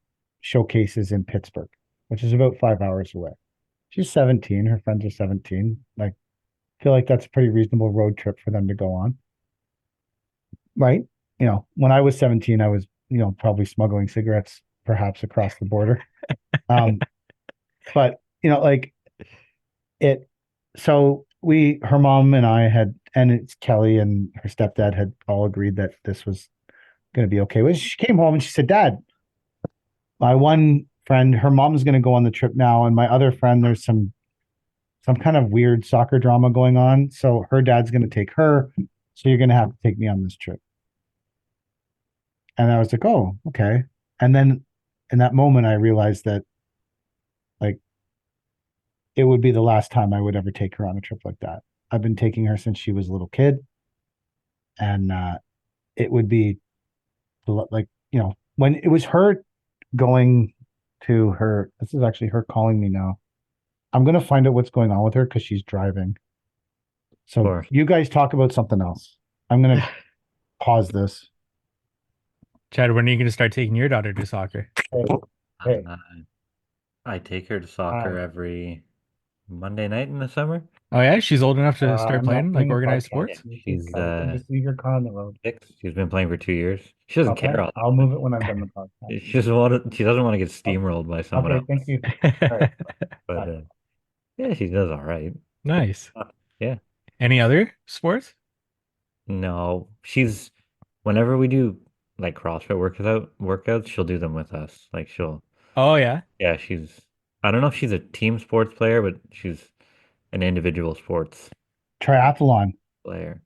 Speaker 5: showcases in Pittsburgh, which is about 5 hours away. She's 17. Her friends are 17. Like, I feel like that's a pretty reasonable road trip for them to go on. Right? You know, when I was 17, I was, probably smuggling cigarettes perhaps across the border. But, like it, so her mom and I had, and it's Kelly and her stepdad had all agreed that this was going to be okay. Well, she came home and she said, Dad, my one friend, her mom's going to go on the trip now. And my other friend, there's some kind of weird soccer drama going on. So her dad's going to take her. So you're going to have to take me on this trip. And I was like, oh, okay. And then in that moment, I realized that like it would be the last time I would ever take her on a trip like that. I've been taking her since she was a little kid. And it would be like, when it was her going to her, this is actually her calling me now. I'm going to find out what's going on with her because she's driving. So
Speaker 6: Sure.
Speaker 5: you guys talk about something else. I'm going to pause this.
Speaker 7: Chad, when are you going to start taking your daughter to soccer?
Speaker 5: Hey.
Speaker 6: I take her to soccer every Monday night in the summer.
Speaker 7: Oh yeah, she's old enough to start
Speaker 5: I'm
Speaker 7: playing
Speaker 5: not
Speaker 7: like
Speaker 5: doing a
Speaker 7: organized
Speaker 5: podcast.
Speaker 7: sports.
Speaker 6: She's
Speaker 5: Just leave your car on the road.
Speaker 6: 6. She's been playing for 2 years. She doesn't
Speaker 5: Okay.
Speaker 6: care. All
Speaker 5: I'll move it when I'm done the podcast.
Speaker 6: She doesn't want to get steamrolled by someone
Speaker 5: Okay,
Speaker 6: else.
Speaker 5: thank you. All right.
Speaker 6: But yeah, she does all right.
Speaker 7: Nice.
Speaker 6: Yeah.
Speaker 7: Any other sports?
Speaker 6: No, whenever we do like CrossFit workouts, she'll do them with us. Like
Speaker 7: Oh yeah.
Speaker 6: yeah, I don't know if she's a team sports player, but she's an individual sports
Speaker 5: Triathlon.
Speaker 6: player.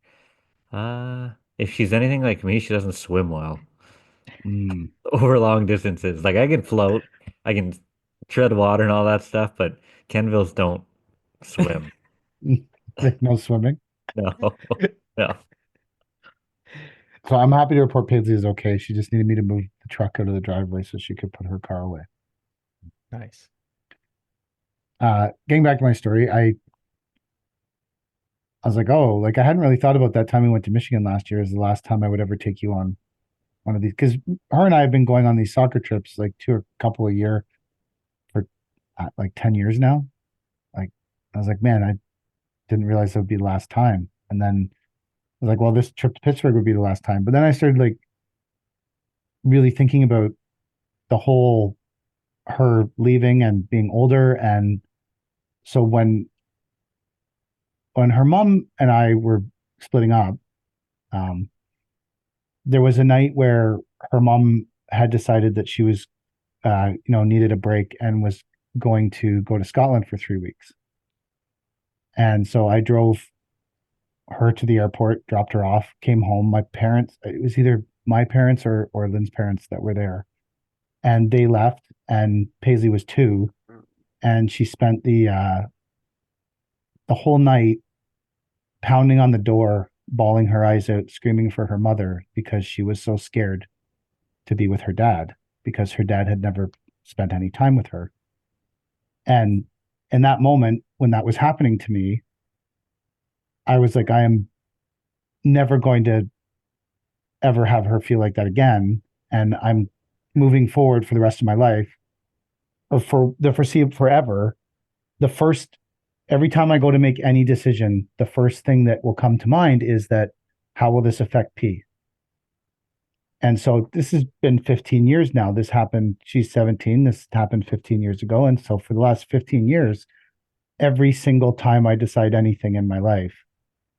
Speaker 6: If she's anything like me, she doesn't swim well over long distances. Like I can float, I can tread water and all that stuff, but Kenvilles don't swim.
Speaker 5: No swimming.
Speaker 6: No, no.
Speaker 5: So I'm happy to report Paisley is okay. She just needed me to move the truck out of the driveway so she could put her car away.
Speaker 7: Nice.
Speaker 5: Getting back to my story, I was like, oh, like I hadn't really thought about that time we went to Michigan last year as the last time I would ever take you on one of these, because her and I have been going on these soccer trips like a couple a year for like 10 years now. Like I was like, man, I didn't realize it would be the last time. And then I was like, well, this trip to Pittsburgh would be the last time. But then I started like really thinking about the whole her leaving and being older. And so when her mom and I were splitting up, there was a night where her mom had decided that she was, needed a break and was going to go to Scotland for 3 weeks. And so I drove her to the airport, dropped her off, came home. My parents, it was either my parents or Lynn's parents that were there. And they left, and Paisley was 2. And she spent the whole night pounding on the door, bawling her eyes out, screaming for her mother because she was so scared to be with her dad because her dad had never spent any time with her. And in that moment, when that was happening to me, I was like, I am never going to ever have her feel like that again. And I'm moving forward for the rest of my life, or for the foreseeable forever. Every time I go to make any decision, the first thing that will come to mind is that, how will this affect P? And so this has been 15 years now. This happened, she's 17. This happened 15 years ago. And so for the last 15 years, every single time I decide anything in my life,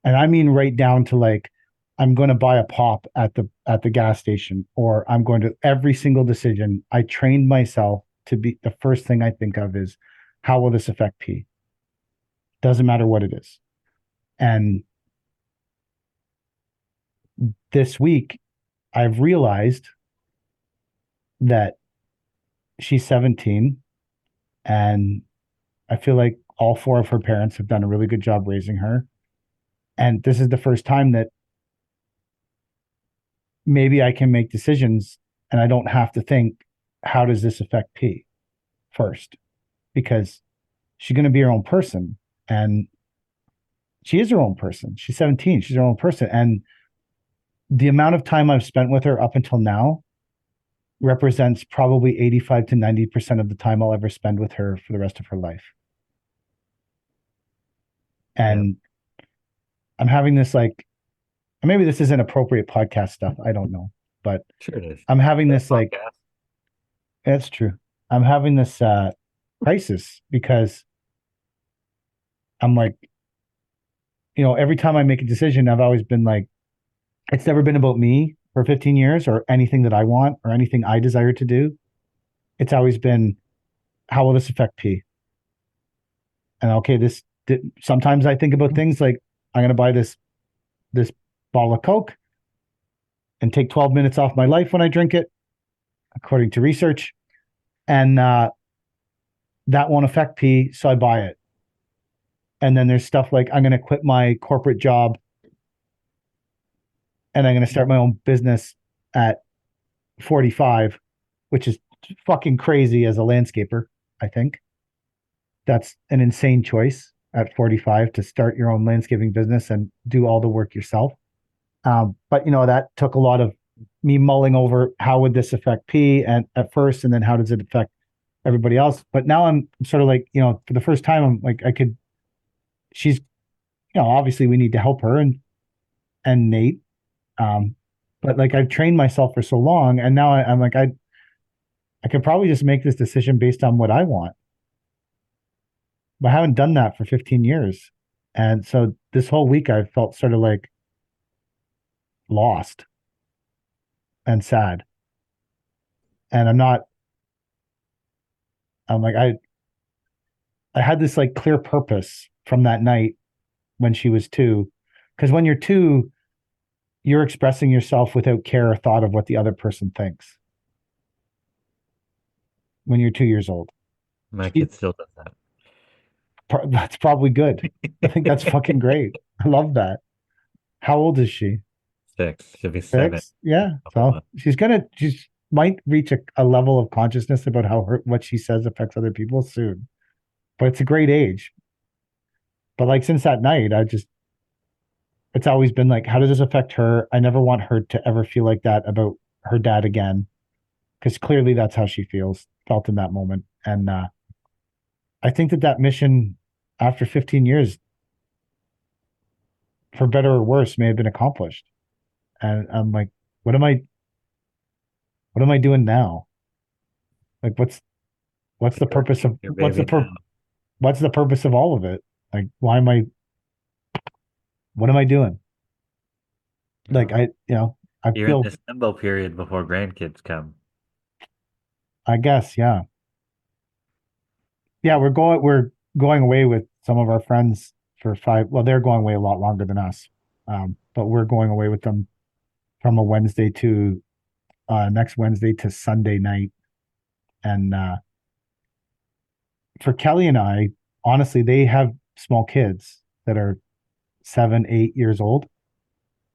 Speaker 5: and I mean right down to like, I'm going to buy a pop at the gas station, or I'm going to, every single decision, I trained myself to be, the first thing I think of is, how will this affect P? Doesn't matter what it is. And this week, I've realized that she's 17, and I feel like all 4 of her parents have done a really good job raising her. And this is the first time that maybe I can make decisions and I don't have to think, how does this affect P first? Because she's going to be her own person. And she is her own person. She's 17. She's her own person. And the amount of time I've spent with her up until now represents probably 85 to 90% of the time I'll ever spend with her for the rest of her life. And I'm having this like, maybe this isn't appropriate podcast stuff. I don't know, but
Speaker 6: Sure it is.
Speaker 5: I'm having this like,
Speaker 6: Podcast.
Speaker 5: that's true. I'm having this crisis because I'm like, every time I make a decision, I've always been like, it's never been about me for 15 years or anything that I want or anything I desire to do. It's always been, how will this affect P? And okay, sometimes I think about things like, I'm going to buy this bottle of Coke and take 12 minutes off my life when I drink it, according to research. And that won't affect P, so I buy it. And then there's stuff like, I'm going to quit my corporate job and I'm going to start my own business at 45, which is fucking crazy as a landscaper, I think. That's an insane choice at 45 to start your own landscaping business and do all the work yourself. But that took a lot of me mulling over how would this affect P and at first, and then how does it affect everybody else? But now I'm sort of like, for the first time, I'm like, she's, obviously we need to help her and Nate. But like I've trained myself for so long, and now I'm like, I could probably just make this decision based on what I want. But I haven't done that for 15 years. And so this whole week I felt sort of like lost and sad. And I'm like, I had this like clear purpose from that night when she was 2. Because when you're 2, you're expressing yourself without care or thought of what the other person thinks. When you're 2 years old.
Speaker 6: My kid still does that.
Speaker 5: That's probably good. I think that's fucking great. I love that. How old is she?
Speaker 6: 6. She'll be 7.
Speaker 5: 6? Yeah. So she might reach a level of consciousness about how what she says affects other people soon. But it's a great age. But like since that night, it's always been like, how does this affect her? I never want her to ever feel like that about her dad again. Because clearly that's how she felt in that moment. And I think that mission, after 15 years, for better or worse, may have been accomplished. And I'm like, what am I doing now? Like, what's the purpose of what's the purpose of all of it? Like, what am I doing? Like,
Speaker 6: You're
Speaker 5: feel
Speaker 6: in this limbo period before grandkids come.
Speaker 5: I guess, yeah. Yeah, we're going away with some of our friends for 5. Well, they're going away a lot longer than us. But we're going away with them from a Wednesday to next Wednesday to Sunday night. And for Kelly and I, honestly, they have small kids that are 7, 8 years old.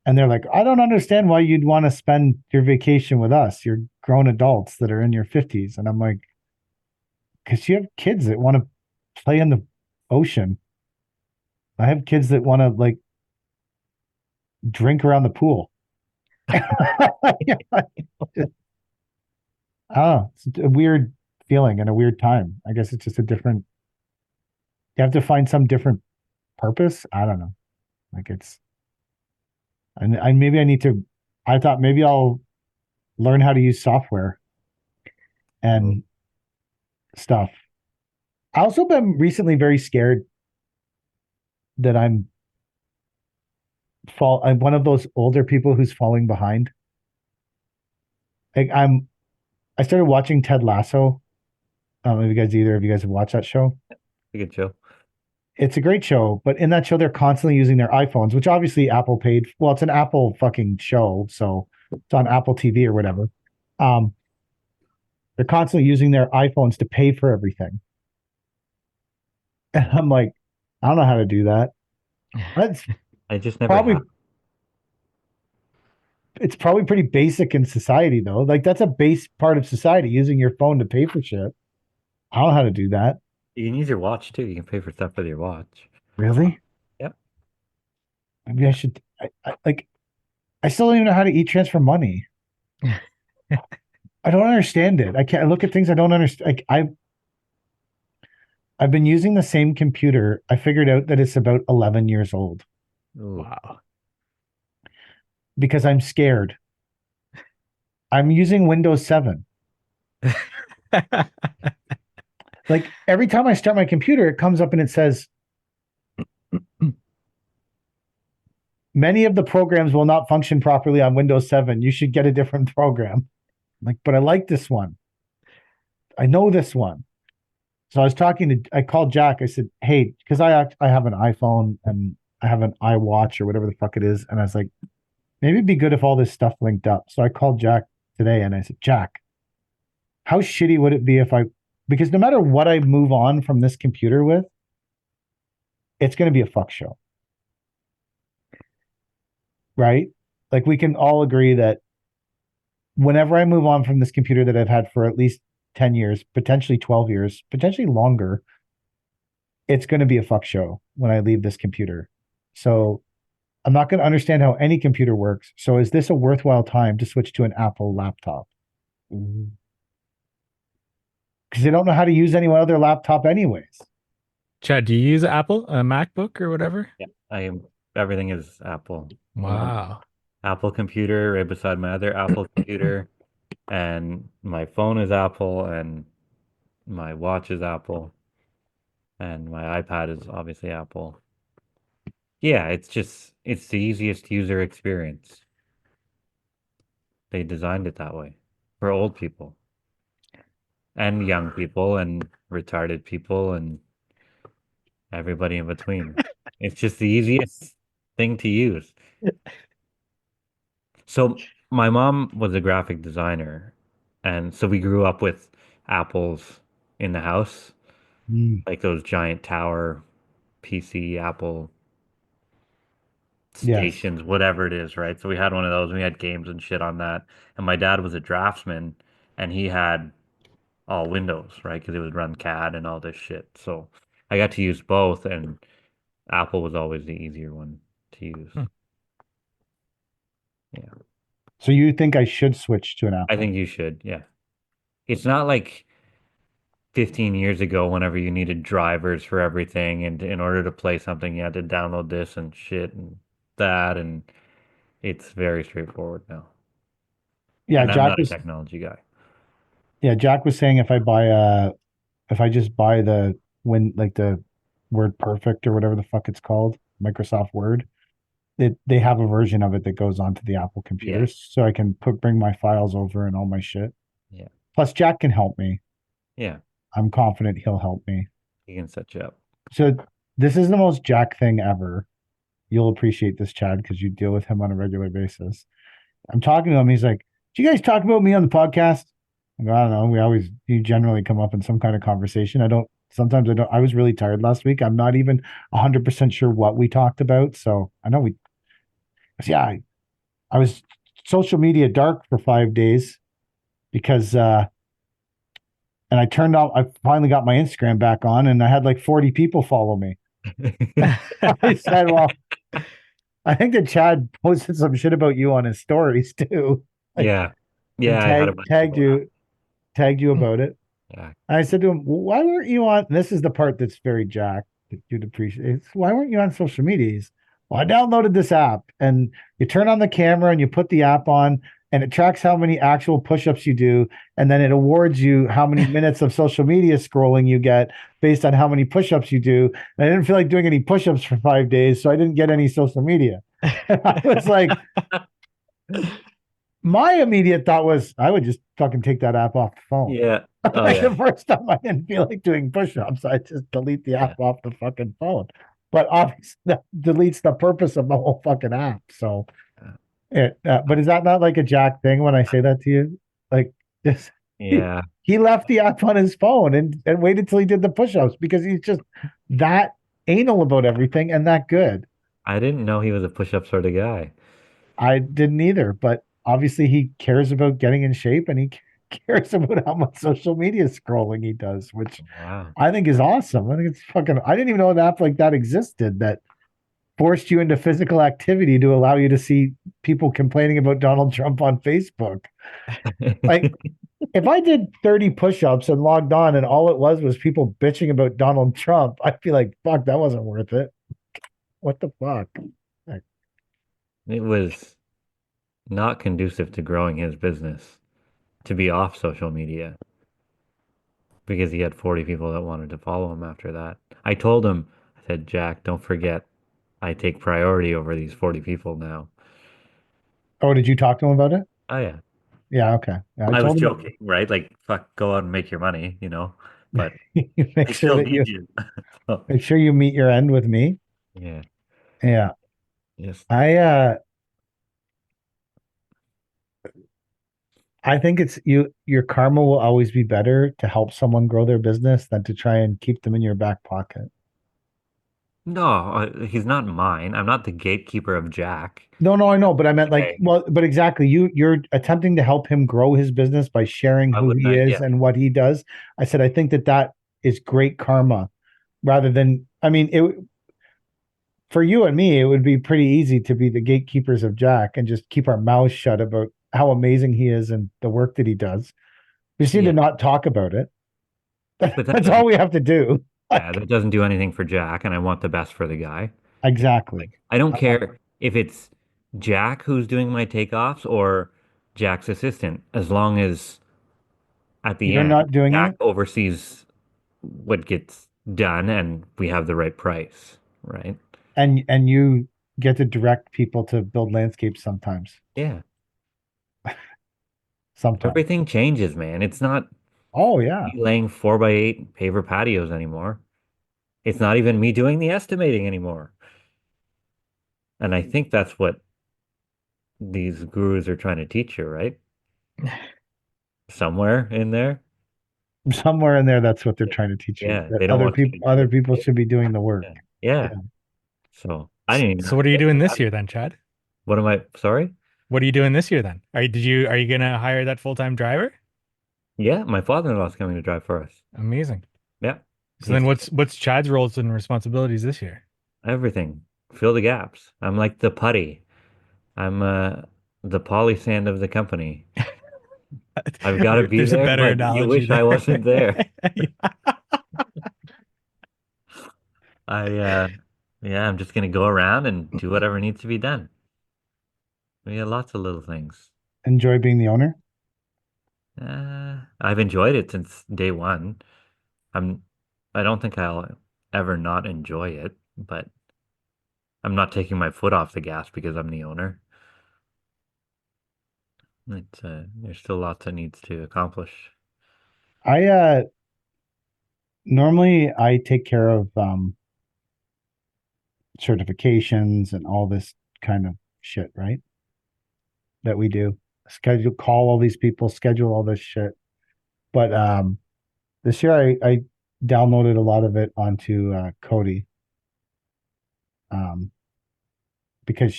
Speaker 5: And they're like, I don't understand why you'd want to spend your vacation with us. You're grown adults that are in your 50s. And I'm like, because you have kids that want to play in the ocean. I have kids that want to like drink around the pool. Oh, it's a weird feeling and a weird time. I guess it's just you have to find some different purpose. I don't know. Like and I thought maybe I'll learn how to use software and stuff. I also been recently very scared that I'm one of those older people who's falling behind. Like I started watching Ted Lasso. I don't know if either of you guys have watched that show.
Speaker 6: A good show.
Speaker 5: It's a great show, but in that show, they're constantly using their iPhones, which obviously Apple paid. Well, it's an Apple fucking show, so it's on Apple TV or whatever. They're constantly using their iPhones to pay for everything. And I'm like, I don't know how to do that. That's
Speaker 6: I just never
Speaker 5: probably
Speaker 6: have.
Speaker 5: It's probably pretty basic in society though. Like that's a base part of society, using your phone to pay for shit. I don't know how to do that.
Speaker 6: You can use your watch too. You can pay for stuff with your watch.
Speaker 5: Really?
Speaker 6: Yep.
Speaker 5: Maybe I should. I still don't even know how to e-transfer money. I don't understand it. I can't. I look at things I don't understand. I've been using the same computer. I figured out that it's about 11 years old
Speaker 6: Ooh.
Speaker 1: Wow.
Speaker 5: because I'm scared. I'm using Windows 7. Like every time I start my computer, it comes up and it says, many of the programs will not function properly on Windows 7. You should get a different program. I'm like, but I like this one. I know this one. So I called Jack. I said, hey, because I have an iPhone and I have an iWatch or whatever the fuck it is. And I was like, maybe it'd be good if all this stuff linked up. So I called Jack today and I said, Jack, how shitty would it be because no matter what I move on from this computer with, it's going to be a fuck show. Right? Like we can all agree that whenever I move on from this computer that I've had for at least 10 years, potentially 12 years, potentially longer, it's going to be a fuck show when I leave this computer. So I'm not going to understand how any computer works. So is this a worthwhile time to switch to an Apple laptop? Because they don't know how to use any other laptop anyways.
Speaker 7: Chad, do you use Apple, a MacBook or whatever?
Speaker 6: Yeah. Everything is Apple.
Speaker 7: Wow.
Speaker 6: Apple computer right beside my other Apple computer, and my phone is Apple, and my watch is Apple, and my iPad is obviously Apple. Yeah, it's the easiest user experience. They designed it that way for old people and young people and retarded people and everybody in between. It's just the easiest thing to use. So my mom was a graphic designer, and so we grew up with apples in the house, like those giant tower PC Apple
Speaker 5: Yes.
Speaker 6: stations, whatever it is, right? So we had one of those, and we had games and shit on that. And my dad was a draftsman, and he had all Windows, right? Because it would run CAD and all this shit. So I got to use both, and Apple was always the easier one to use. Yeah.
Speaker 5: So you think I should switch to an Apple?
Speaker 6: I think you should, yeah. It's not like 15 years ago whenever you needed drivers for everything, and in order to play something you had to download this and shit and that, and it's very straightforward now.
Speaker 5: Yeah,
Speaker 6: And I'm not a technology guy.
Speaker 5: Yeah, Jack was saying if I just buy the the Word Perfect or whatever the fuck it's called, Microsoft Word, they have a version of it that goes onto the Apple computers, so I can bring my files over and all my shit.
Speaker 6: Yeah.
Speaker 5: Plus, Jack can help me.
Speaker 6: Yeah.
Speaker 5: I'm confident he'll help me.
Speaker 6: He can set you up.
Speaker 5: So this is the most Jack thing ever. You'll appreciate this, Chad, because you deal with him on a regular basis. I'm talking to him. He's like, "Do you guys talk about me on the podcast?" I go, I don't know. You generally come up in some kind of conversation. Sometimes I don't. I was really tired last week. I'm not even 100% sure what we talked about. So I know yeah, I was social media dark for 5 days because, and I finally got my Instagram back on and I had like 40 people follow me. I said, well, I think that Chad posted some shit about you on his stories too.
Speaker 6: Yeah. Yeah. I had a bunch
Speaker 5: tagged you about it.
Speaker 6: Yeah.
Speaker 5: I said to him, why weren't you on? And this is the part that's very Jack that you'd appreciate. Why weren't you on social medias? Well, I downloaded this app and you turn on the camera and you put the app on and it tracks how many actual push-ups you do. And then it awards you how many minutes of social media scrolling you get based on how many push-ups you do. And I didn't feel like doing any push-ups for 5 days, so I didn't get any social media. I was like, my immediate thought was I would just fucking take that app off the phone.
Speaker 6: Yeah. Oh,
Speaker 5: Like
Speaker 6: yeah.
Speaker 5: the first time I didn't feel like doing push-ups, I just delete the app off the fucking phone. But obviously that deletes the purpose of the whole fucking app. So but is that not like a Jack thing when I say that to you? Like this,
Speaker 6: Yeah.
Speaker 5: he left the app on his phone and waited till he did the push-ups because he's just that anal about everything and that good.
Speaker 6: I didn't know he was a push-up sort of guy.
Speaker 5: I didn't either, but obviously he cares about getting in shape and cares about how much social media scrolling he does, which
Speaker 6: Wow.
Speaker 5: I think is awesome. I think it's fucking. I didn't even know an app like that existed that forced you into physical activity to allow you to see people complaining about Donald Trump on Facebook. Like, if I did 30 push-ups and logged on and all it was people bitching about Donald Trump, I'd be like, fuck, that wasn't worth it. What the fuck?
Speaker 6: It was not conducive to growing his business to be off social media because he had 40 people that wanted to follow him after that. I told him, I said, Jack, don't forget, I take priority over these 40 people now.
Speaker 5: Oh, did you talk to him about it?
Speaker 6: Oh, yeah.
Speaker 5: Yeah, okay. Yeah, I
Speaker 6: I was
Speaker 5: told him
Speaker 6: joking, right? Like, fuck, go out and make your money, but
Speaker 5: make
Speaker 6: I
Speaker 5: sure
Speaker 6: still
Speaker 5: that
Speaker 6: need
Speaker 5: you
Speaker 6: you. So,
Speaker 5: make sure you meet your end with me.
Speaker 6: yeah.
Speaker 5: Yeah.
Speaker 6: Yes.
Speaker 5: I think it's your karma will always be better to help someone grow their business than to try and keep them in your back pocket.
Speaker 6: No, he's not mine. I'm not the gatekeeper of Jack.
Speaker 5: No, no, I know, but I meant like,
Speaker 6: Okay.
Speaker 5: well, but exactly. You're attempting to help him grow his business by sharing
Speaker 6: Why
Speaker 5: who
Speaker 6: wouldn't
Speaker 5: he
Speaker 6: I?
Speaker 5: is
Speaker 6: Yeah.
Speaker 5: and what he does. I said I think that that is great karma rather than I mean, it for you and me, it would be pretty easy to be the gatekeepers of Jack and just keep our mouths shut about how amazing he is and the work that he does. We just need to
Speaker 6: Yeah.
Speaker 5: not talk about it.
Speaker 6: But that
Speaker 5: That's all
Speaker 6: doesn't,
Speaker 5: we have to do.
Speaker 6: yeah, that doesn't do anything for Jack, and I want the best for the guy.
Speaker 5: Exactly.
Speaker 6: Like, I don't care if it's Jack who's doing my takeoffs or Jack's assistant, as long as at the
Speaker 5: You're
Speaker 6: end,
Speaker 5: not doing
Speaker 6: Jack
Speaker 5: it,
Speaker 6: oversees what gets done and we have the right price, right?
Speaker 5: and you get to direct people to build landscapes sometimes.
Speaker 6: Yeah.
Speaker 5: Sometimes.
Speaker 6: Everything changes, man. It's not
Speaker 5: Oh yeah.
Speaker 6: me laying 4x8 paver patios anymore. It's not even me doing the estimating anymore. And I think that's what these gurus are trying to teach you, right? Somewhere in there.
Speaker 5: Somewhere in there, that's what they're trying to teach you.
Speaker 6: Yeah,
Speaker 5: That
Speaker 6: they don't want you to do
Speaker 5: other
Speaker 6: it.
Speaker 5: people should be doing the work.
Speaker 6: Yeah.
Speaker 5: Yeah.
Speaker 6: Yeah. So I didn't even
Speaker 7: So
Speaker 6: have
Speaker 7: what
Speaker 6: to
Speaker 7: are you
Speaker 6: get
Speaker 7: doing
Speaker 6: to
Speaker 7: this
Speaker 6: that.
Speaker 7: year then, Chad?
Speaker 6: What am I? Sorry?
Speaker 7: What are you doing this year then? Are you gonna hire that full-time driver?
Speaker 6: Yeah, my father-in-law's coming to drive for us.
Speaker 7: Amazing.
Speaker 6: Yeah.
Speaker 7: So then
Speaker 6: He's
Speaker 7: what's Chad's roles and responsibilities this year?
Speaker 6: everything. Fill the gaps. I'm like the putty. I'm the poly sand of the company. I've got to be
Speaker 7: There's a
Speaker 6: there,
Speaker 7: better
Speaker 6: but you
Speaker 7: analogy
Speaker 6: wish I
Speaker 7: there.
Speaker 6: wasn't there.
Speaker 7: Yeah.
Speaker 6: I yeah, I'm just gonna go around and do whatever needs to be done. We have lots of little things.
Speaker 5: Enjoy being the owner.
Speaker 6: I've enjoyed it since day one. I'm I don't think I'll ever not enjoy it, but I'm not taking my foot off the gas because I'm the owner. It's there's still lots that needs to accomplish.
Speaker 5: I normally I take care of certifications and all this kind of shit, right? That we do. Call all these people, schedule all this shit. But this year I downloaded a lot of it onto Cody. Um because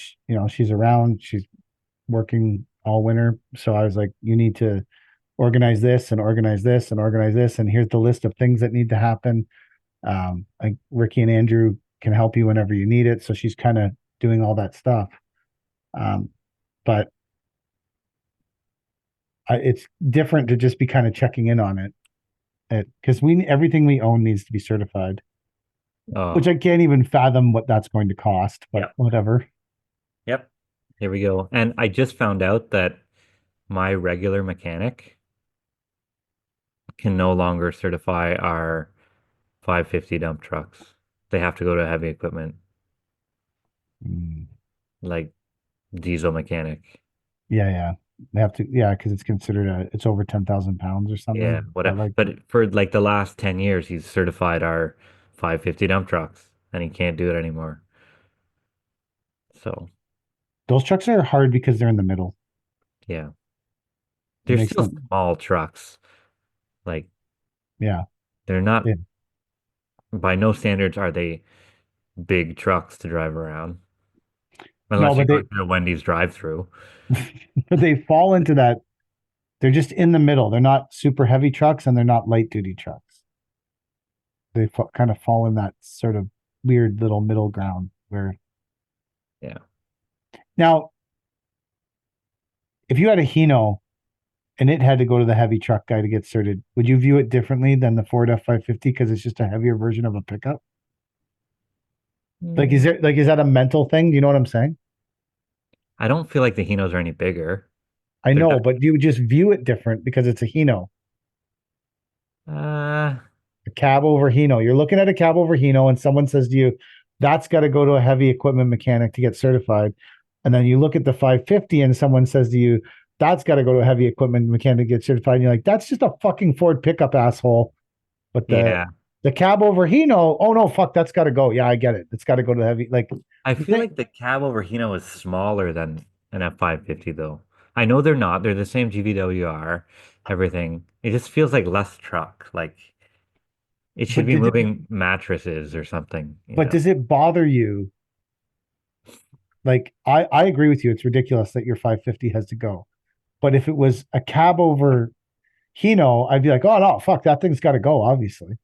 Speaker 5: she's around, she's working all winter. So I was like, you need to organize this and organize this and organize this. And here's the list of things that need to happen. Like Ricky and Andrew can help you whenever you need it. So she's kind of doing all that stuff. Um, but it's different to just be kind of checking in on it. Because we everything we own needs to be certified, which
Speaker 6: Oh,
Speaker 5: I can't even fathom what that's going to cost, but
Speaker 6: yep.
Speaker 5: whatever.
Speaker 6: Yep. Here we go. And I just found out that my regular mechanic can no longer certify our 550 dump trucks. They have to go to heavy equipment
Speaker 5: Mm.
Speaker 6: like diesel mechanic.
Speaker 5: Yeah, yeah. They have to, yeah, because it's considered it's over 10,000 pounds or
Speaker 6: Yeah,
Speaker 5: something. But
Speaker 6: whatever.
Speaker 5: like
Speaker 6: But for like the last 10 years, he's certified our 550 dump trucks and he can't do it anymore. So,
Speaker 5: those trucks are hard because they're in the middle.
Speaker 6: yeah.
Speaker 5: It
Speaker 6: They're
Speaker 5: makes
Speaker 6: still
Speaker 5: them,
Speaker 6: small trucks. Like
Speaker 5: yeah,
Speaker 6: they're not
Speaker 5: yeah.
Speaker 6: by no standards are they big trucks to drive around
Speaker 5: No,
Speaker 6: unless you're
Speaker 5: but
Speaker 6: going through a Wendy's drive-through.
Speaker 5: but they fall into that They're just in the middle. They're not super heavy trucks and they're not light duty trucks. They kind of fall in that sort of weird little middle ground where.
Speaker 6: Yeah.
Speaker 5: Now, if you had a Hino and it had to go to the heavy truck guy to get certed, would you view it differently than the Ford F550 because it's just a heavier version of a pickup? Like, is that a mental thing? Do you know what I'm saying?
Speaker 6: I don't feel like the Hinos are any bigger.
Speaker 5: I
Speaker 6: They're
Speaker 5: know,
Speaker 6: not-
Speaker 5: but you just view it different because it's a Hino.
Speaker 6: Uh,
Speaker 5: A cab over Hino. You're looking at a cab over Hino, and someone says to you, that's got to go to a heavy equipment mechanic to get certified. And then you look at the 550 and someone says to you, that's got to go to a heavy equipment mechanic to get certified. And you're like, that's just a fucking Ford pickup, asshole. But
Speaker 6: yeah.
Speaker 5: the cab over Hino, oh no, fuck, that's got to go. Yeah, I get it. It's got to go to the heavy. Like,
Speaker 6: I feel like the cab over Hino is smaller than an F550 though. I know they're not. They're the same GVWR, everything. It just feels like less truck. Like it should
Speaker 5: but
Speaker 6: be moving mattresses or something,
Speaker 5: but does it bother you? Like, I agree with you. It's ridiculous that your 550 has to go. But if it was a cab over Hino, I'd be like, oh no, fuck, that thing's got to go. Obviously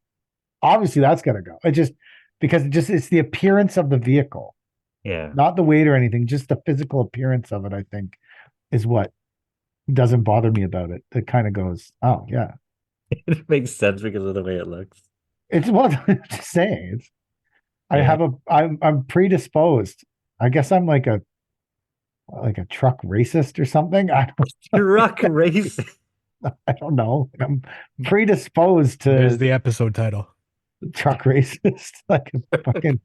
Speaker 5: that's got to go. It just because it's the appearance of the vehicle,
Speaker 6: Yeah.
Speaker 5: not the weight or anything, just the physical appearance of it. I think is what doesn't bother me about it. It kind of goes, oh yeah,
Speaker 6: It makes sense because of the way it looks.
Speaker 5: it's what I'm just saying.
Speaker 6: Yeah.
Speaker 5: I'm predisposed. I guess I'm like a truck racist or something.
Speaker 6: Truck race.
Speaker 5: I don't know. I'm predisposed
Speaker 7: There's
Speaker 5: to
Speaker 7: the episode title.
Speaker 5: truck racist. Like a fucking,